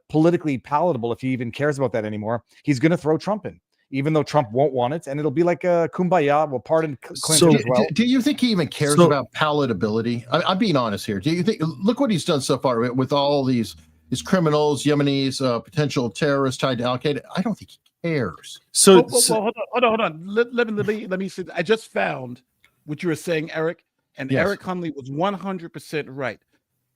politically palatable, if he even cares about that anymore, he's going to throw Trump in. Even though Trump won't want it, and it'll be like a kumbaya. We'll pardon Clinton as well. Do you think he even cares about palatability? I'm being honest here. Do you think? Look what he's done so far with all these criminals, Yemenis, potential terrorists tied to Al Qaeda. I don't think he cares. So hold on. Let me see. I just found what you were saying, Eric, and Yes. EricHunley was 100% right.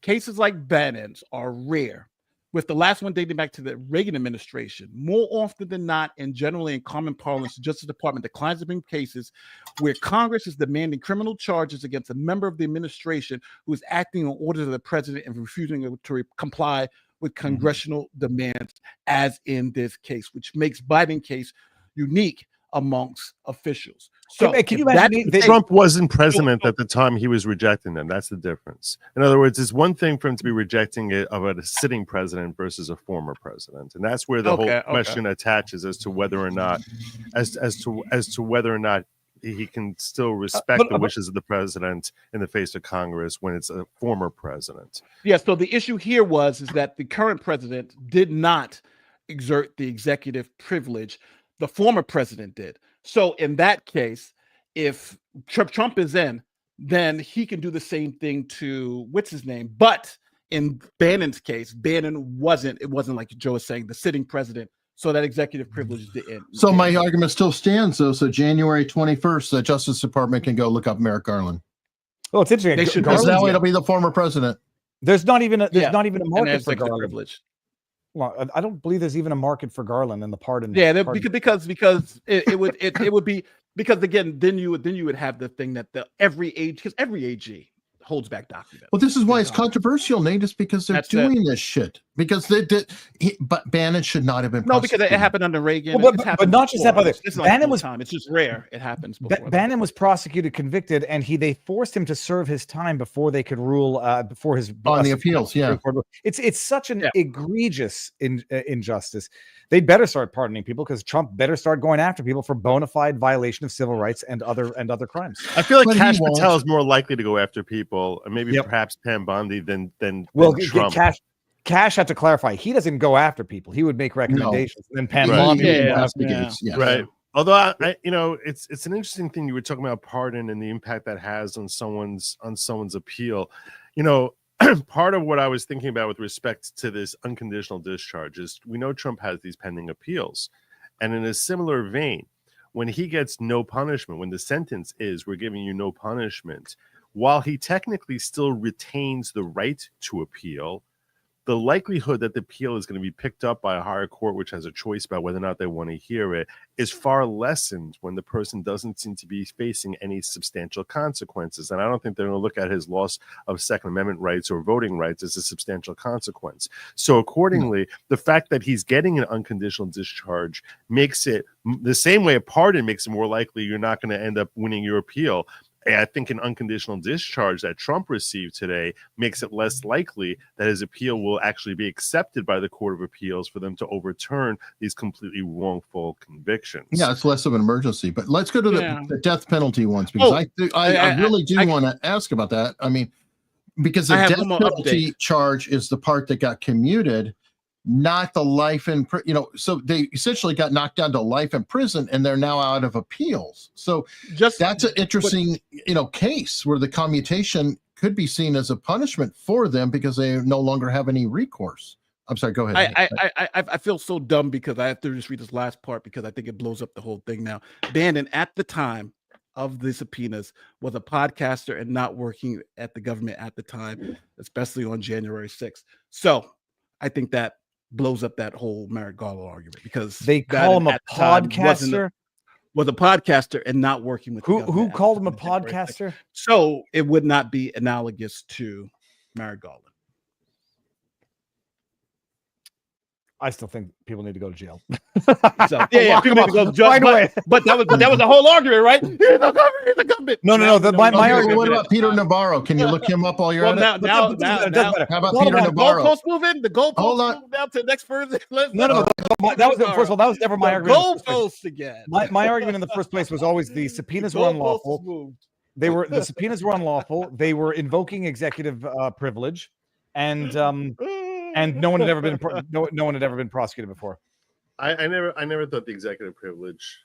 Cases like Bannon's are rare. With the last one dating back to the Reagan administration, more often than not, and generally in common parlance, the Justice Department declines to bring cases where Congress is demanding criminal charges against a member of the administration who is acting on orders of the president and refusing to comply with congressional demands, as in this case, which makes Biden's case unique amongst officials. So can you imagine Trump wasn't president at the time he was rejecting them? That's the difference. In other words, it's one thing for him to be rejecting it of a sitting president versus a former president, and that's where the whole question attaches as to whether or not, as to whether or not he can still respect the wishes of the president in the face of Congress when it's a former president. Yeah. So the issue here is that the current president did not exert the executive privilege. The former president did. So in that case, if Trump is in, then he can do the same thing to what's his name. But in Bannon's case, Bannon wasn't. It wasn't like Joe is saying, the sitting president. So that executive privilege didn't. So my argument still stands, though. So January 21st, the Justice Department can go look up Merrick Garland. Well, it's interesting. They should, because that way it'll be the former president. There's not even a market for Garland. Privilege. Well, I don't believe there's even a market for Garland and the pardon. Yeah, because it would be because again, then you would have the thing that every AG holds back documents. Well, this is why it's controversial, Nate. It's because they're doing this shit. Because but Bannon should not have been. No, because it happened under Reagan. Well, but not just that, brother. Bannon was time. It's just rare. It happens before. Bannon was prosecuted, convicted, and they forced him to serve his time before they could rule before his on the appeals. Yeah, it's such an egregious injustice. They better start pardoning people because Trump better start going after people for bona fide violation of civil rights and other crimes. I feel like Cash Patel is more likely to go after people, and maybe perhaps Pam Bondi than Trump. Cash had to clarify. He doesn't go after people. He would make recommendations. No. And then Pam Bondi investigates. Yeah. Right. Although it's an interesting thing you were talking about pardon and the impact that has on someone's appeal. Part of what I was thinking about with respect to this unconditional discharge is we know Trump has these pending appeals, and in a similar vein, when he gets no punishment, when the sentence is we're giving you no punishment, while he technically still retains the right to appeal, the likelihood that the appeal is going to be picked up by a higher court, which has a choice about whether or not they want to hear it, is far lessened when the person doesn't seem to be facing any substantial consequences. And I don't think they're going to look at his loss of Second Amendment rights or voting rights as a substantial consequence. So accordingly, the fact that he's getting an unconditional discharge makes it the same way a pardon makes it more likely you're not going to end up winning your appeal. I think an unconditional discharge that Trump received today makes it less likely that his appeal will actually be accepted by the Court of Appeals for them to overturn these completely wrongful convictions. Yeah, it's less of an emergency. But let's go to the death penalty ones, because I really do want to ask about that. I mean, because the death penalty charge is the part that got commuted. not the life in, so they essentially got knocked down to life in prison, and they're now out of appeals. So that's an interesting, case where the commutation could be seen as a punishment for them because they no longer have any recourse. I'm sorry, go ahead. I feel so dumb because I have to just read this last part because I think it blows up the whole thing now. Bannon, at the time of the subpoenas, was a podcaster and not working at the government at the time, especially on January 6th. So I think that blows up that whole Merrick Garland argument because they call him a podcaster. Was a podcaster and not working with who called him a podcaster? So it would not be analogous to Merrick Garland. I still think people need to go to jail. So, yeah, people need to go to jail. But that was the whole argument, right? He's the government. No. My argument. What about Peter Navarro? Can you look him up while you're at it? Now, how about Peter Navarro? Goalpost moving. The goalpost moving down to the next person. No. That was first of all. That was never my argument. Goalpost again. My argument in the first place was always the subpoenas were unlawful. The subpoenas were unlawful. They were invoking executive privilege, and no one had ever been prosecuted before. I never thought the executive privilege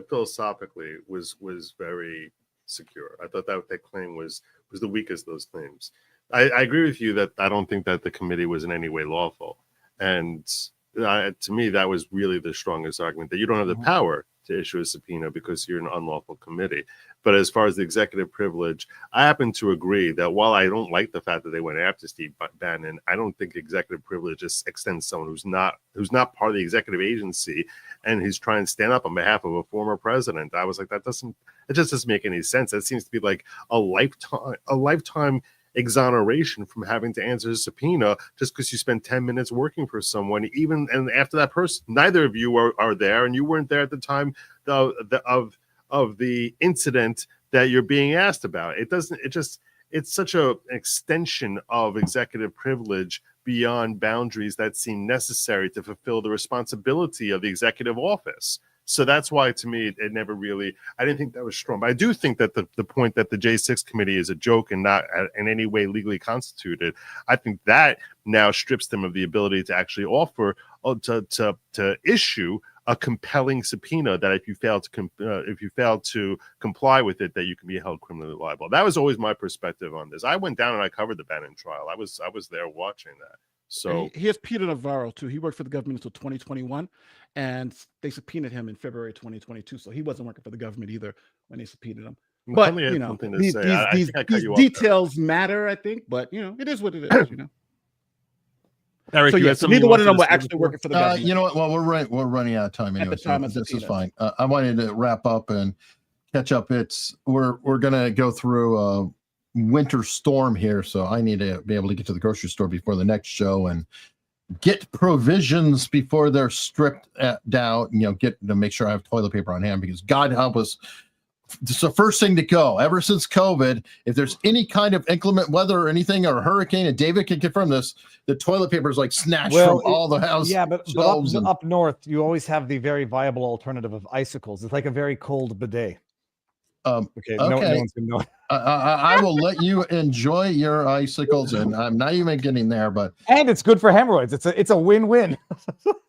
philosophically was very secure. I thought that claim was the weakest of those claims. I agree with you that I don't think that the committee was in any way lawful, and to me that was really the strongest argument, that you don't have the power to issue a subpoena because you're an unlawful committee. But as far as the executive privilege, I happen to agree that while I don't like the fact that they went after Steve Bannon, I don't think executive privilege just extends to someone who's not part of the executive agency and who's trying to stand up on behalf of a former president. I was like, it just doesn't make any sense. That seems to be like a lifetime exoneration from having to answer a subpoena just because you spent 10 minutes working for someone, and after that person, neither of you are there, and you weren't there at the time of the incident that you're being asked about. It's such an extension of executive privilege beyond boundaries that seem necessary to fulfill the responsibility of the executive office. So that's why, to me, it never really, I didn't think that was strong. But I do think that the point that the J6 committee is a joke and not in any way legally constituted, I think that now strips them of the ability to actually offer, to issue a compelling subpoena that if you fail to comply with it, that you can be held criminally liable. That was always my perspective on this. I went down and I covered the Bannon trial. I was there watching that. So here's Peter Navarro too. He worked for the government until 2021, and they subpoenaed him in February 2022. So he wasn't working for the government either when they subpoenaed him. But these details matter, I think. But it is what it is. Eric, so yes, neither one of them were actually working for the government. You know what? Well, we're running out of time anyway. So this is fine. I wanted to wrap up and catch up. We're gonna go through a winter storm here, so I need to be able to get to the grocery store before the next show and get provisions before they're stripped down. Get to make sure I have toilet paper on hand, because God help us, it's the first thing to go. Ever since COVID, if there's any kind of inclement weather or anything, or a hurricane, and David can confirm this, the toilet paper is like snatched from all the house. Yeah, but up north, you always have the very viable alternative of icicles. It's like a very cold bidet. Okay. No one's gonna know. I will let you enjoy your icicles, and I'm not even getting there. And it's good for hemorrhoids. It's a win-win.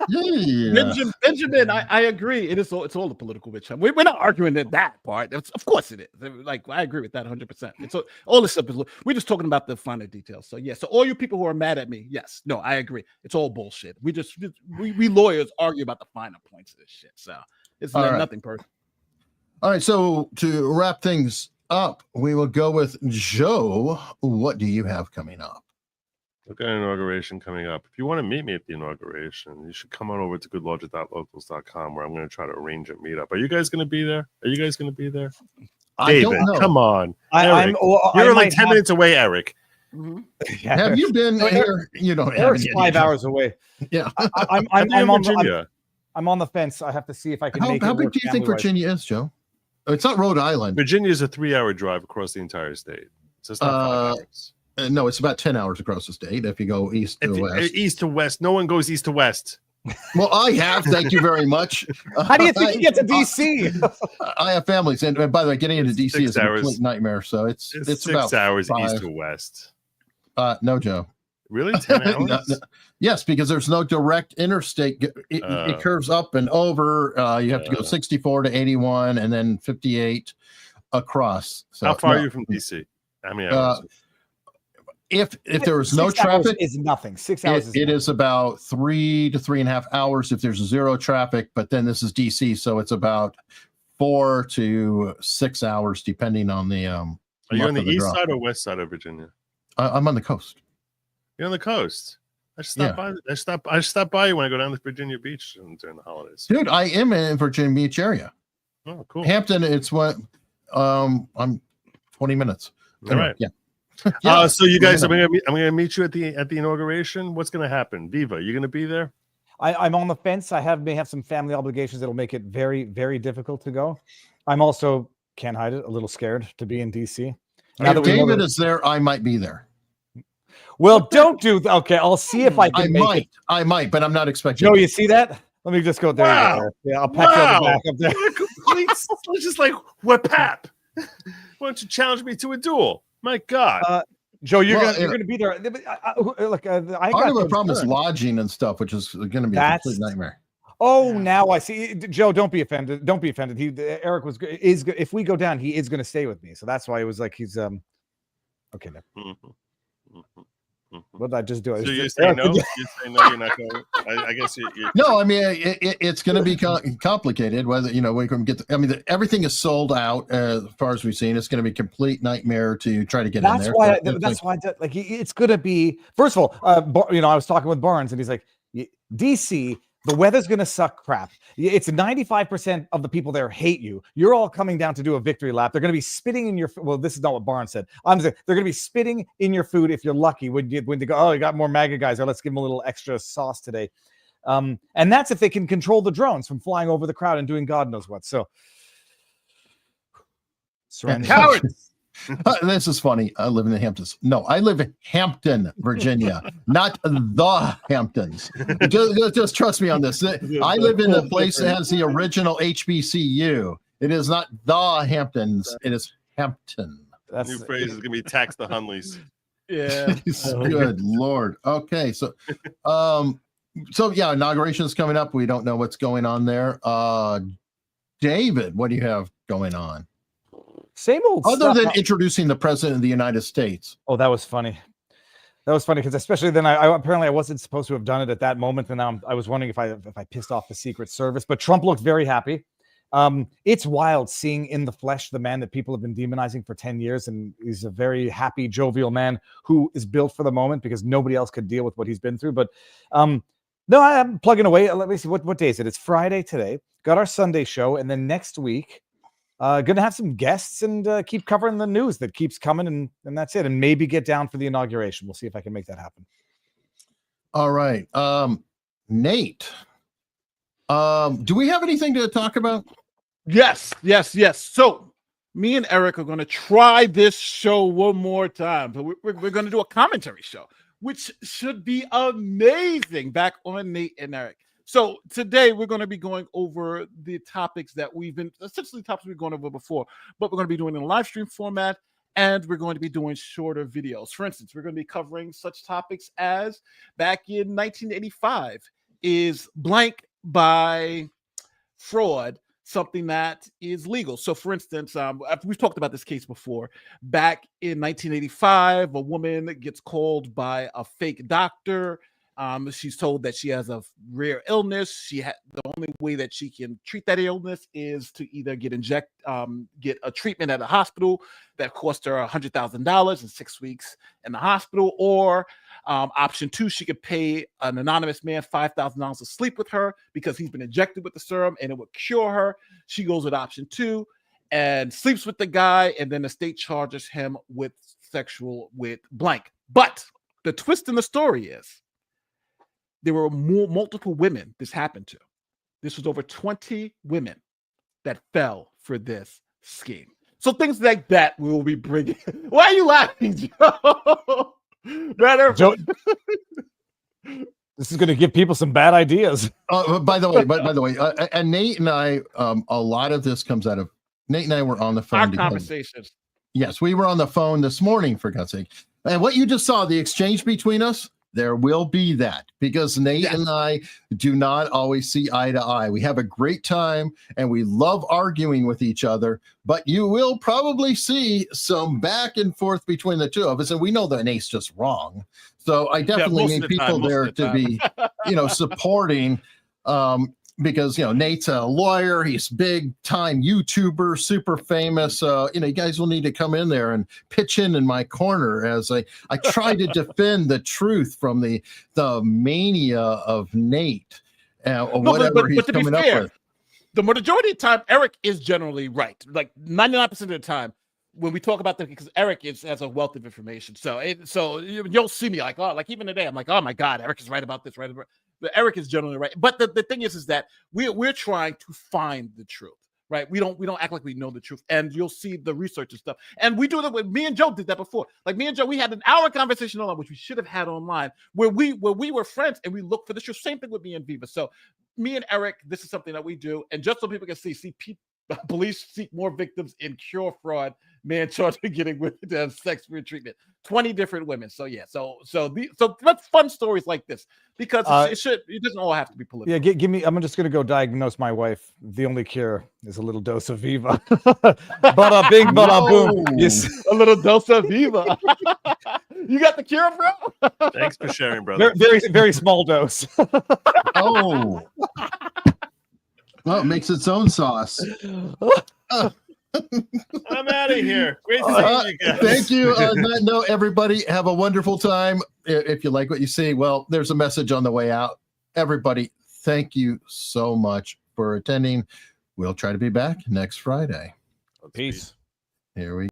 Yeah. Benjamin, I agree. It's all the political bitch. We're not arguing that part. Of course it is. Like, I agree with that 100%. It's all this stuff is. We're just talking about the finer details. So yeah. So all you people who are mad at me, yes, no, I agree. It's all bullshit. We lawyers argue about the finer points of this shit. So it's nothing personal. All right, so to wrap things up, we will go with Joe. What do you have coming up? We've got an inauguration coming up. If you want to meet me at the inauguration, you should come on over to goodlogic.locals.com, where I'm going to try to arrange a meetup. Are you guys going to be there? David, come on. You're like 10 minutes away, Eric. Mm-hmm. Yeah. Have you been here? You don't have Eric's 5 hours away. Yeah. I'm on the fence. I have to see if I can make it. How big do you think Virginia is, Joe? It's not Rhode Island. Virginia is a 3-hour drive across the entire state. So it's not 5 hours. No, it's about 10 hours across the state if you go east to west. East to west. No one goes east to west. Well, I have. Thank you very much. How do you think you get to D.C.? I have families. And by the way, getting into D.C. is a complete nightmare. So it's 6 about hours 5. east to west. No, Joe. Really? 10 hours? Yes, because there's no direct interstate. It curves up and over. You have to go 64 to 81 and then 58 across. So, how far are you from DC? How many hours? If there was no 6 hours traffic, is nothing. 6 hours it is about 3 to 3.5 hours if there's zero traffic. But then this is DC, so it's about 4 to 6 hours depending on the. Are you on the east side or west side of Virginia? I'm on the coast. You're on the coast. I just stop by. I just stop by you when I go down to Virginia Beach during the holidays. Dude, I am in Virginia Beach area. Oh, cool. Hampton, it's what I'm 20 minutes. All right. Yeah. So you guys, I'm gonna meet you at the inauguration. What's gonna happen? Viva, you gonna be there? I'm on the fence. I may have some family obligations that'll make it very, very difficult to go. I'm also, can't hide it, a little scared to be in DC. If David is there, I might be there. Well, don't do that. Okay, I'll see if I can make it. I might, but I'm not expecting. Joe, you see that? Let me just go there. Wow. Yeah, I'll pat you on the back up there. It's just like what pap. Why don't you challenge me to a duel? My God. Joe, you're gonna be there. Look, part of the problem is lodging and stuff, which is going to be a complete nightmare. Oh, now I see. Joe, don't be offended. Don't be offended. Eric is if we go down, he is going to stay with me. So that's why it was like he's okay. No. What did I just do? So you say no? You say no. You're not going. I guess you. No, I mean it's going to be complicated. Whether we can get. Everything is sold out as far as we've seen. It's going to be a complete nightmare to try to get in there. That's why. Like it's going to be. First of all, I was talking with Barnes, and he's like, DC. The weather's going to suck crap. It's 95% of the people there hate you. You're all coming down to do a victory lap. They're going to be spitting in your well, this is not what Barnes said. I'm saying they're going to be spitting in your food if you're lucky when they go, oh, you got more MAGA guys. Let's give them a little extra sauce today. And that's if they can control the drones from flying over the crowd and doing God knows what. So cowards. This is funny. I live in the Hamptons. No, I live in Hampton, Virginia, not the Hamptons. Just trust me on this. I live in the place that has the original HBCU. It is not the Hamptons. It is Hampton. That's new phrase is going to be tax the Hunleys. Yeah. Good Lord. Okay. So yeah, inauguration is coming up. We don't know what's going on there. David, what do you have going on? Same old other stuff. Than introducing the president of the United States. Oh, that was funny. That was funny because especially then I apparently I wasn't supposed to have done it at that moment, and now I was wondering if I pissed off the Secret Service. But Trump looked very happy. It's wild seeing in the flesh the man that people have been demonizing for 10 years, and he's a very happy, jovial man who is built for the moment because nobody else could deal with what he's been through. But no, I'm plugging away. Let me see what day is it? It's Friday today. Got our Sunday show, and then next week. Gonna have some guests and keep covering the news that keeps coming, and that's it. And maybe get down for the inauguration. We'll see if I can make that happen. All right, Nate. Do we have anything to talk about? Yes. So me and Eric are going to try this show one more time, but we're going to do a commentary show, which should be amazing. Back on Nate and Eric. So today we're going to be going over the topics that we've been essentially topics we've gone over before, but we're going to be doing it in live stream format, and we're going to be doing shorter videos. For instance, we're going to be covering such topics as back in 1985, is blank by fraud something that is legal? So for instance, we've talked about this case before. Back in 1985, a woman gets called by a fake doctor. She's told that she has a rare illness. The only way that she can treat that illness is to either get a treatment at a hospital that cost her $100,000 in 6 weeks in the hospital, or option two, she could pay an anonymous man $5,000 to sleep with her because he's been injected with the serum and it would cure her. She goes with option two and sleeps with the guy, and then the state charges him with blank. But the twist in the story is, there were multiple women this happened to. This was over 20 women that fell for this scheme. So things like that we will be bringing. Why are you laughing, Joe? Joe, this is going to give people some bad ideas. By the way, and Nate and I, a lot of this comes out of Nate and I were on the phone. Our conversations. Yes, we were on the phone this morning, for God's sake. And what you just saw, the exchange between us, There will be that because Nate and I do not always see eye to eye. We have a great time and we love arguing with each other, but you will probably see some back and forth between the two of us. And we know that Nate's just wrong. So I definitely need people there to be, supporting, because, Nate's a lawyer. He's big time YouTuber, super famous. You guys will need to come in there and pitch in my corner as I try to defend the truth from the mania of Nate, or whatever he's coming up with. The majority of the time, Eric is generally right. Like 99% of the time, when we talk about that, because Eric has a wealth of information. So you'll see me like even today, I'm like, oh my God, Eric is right about this, right? But Eric is generally right. But the thing is that we're trying to find the truth, right? We don't act like we know the truth. And you'll see the research and stuff. And we do that with me and Joe did that before. Like me and Joe, we had an hour conversation online, which we should have had online, where we were friends and we looked for the truth. Same thing with me and Viva. So me and Eric, this is something that we do. And just so people can see police seek more victims in cure fraud, man charged with getting with sex for treatment. 20 different women. So yeah, so let's fun stories like this because it doesn't all have to be political. Yeah, give me. I'm just gonna go diagnose my wife. The only cure is a little dose of Viva. Bada bing, bada boom. Yes, a little dose of Viva. You got the cure, bro. Thanks for sharing, brother. Very, very small dose. Oh. Well, it makes its own sauce. I'm out of here. Great to see you guys. Thank you. On that note, everybody, have a wonderful time. If you like what you see, well, there's a message on the way out. Everybody, thank you so much for attending. We'll try to be back next Friday. Peace. Here we go.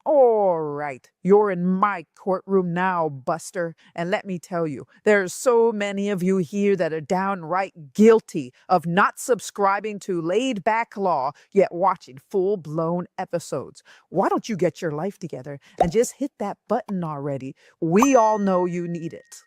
All right, you're in my courtroom now, Buster. And let me tell you, there's so many of you here that are downright guilty of not subscribing to Laid Back Law, yet watching full-blown episodes. Why don't you get your life together and just hit that button already? We all know you need it.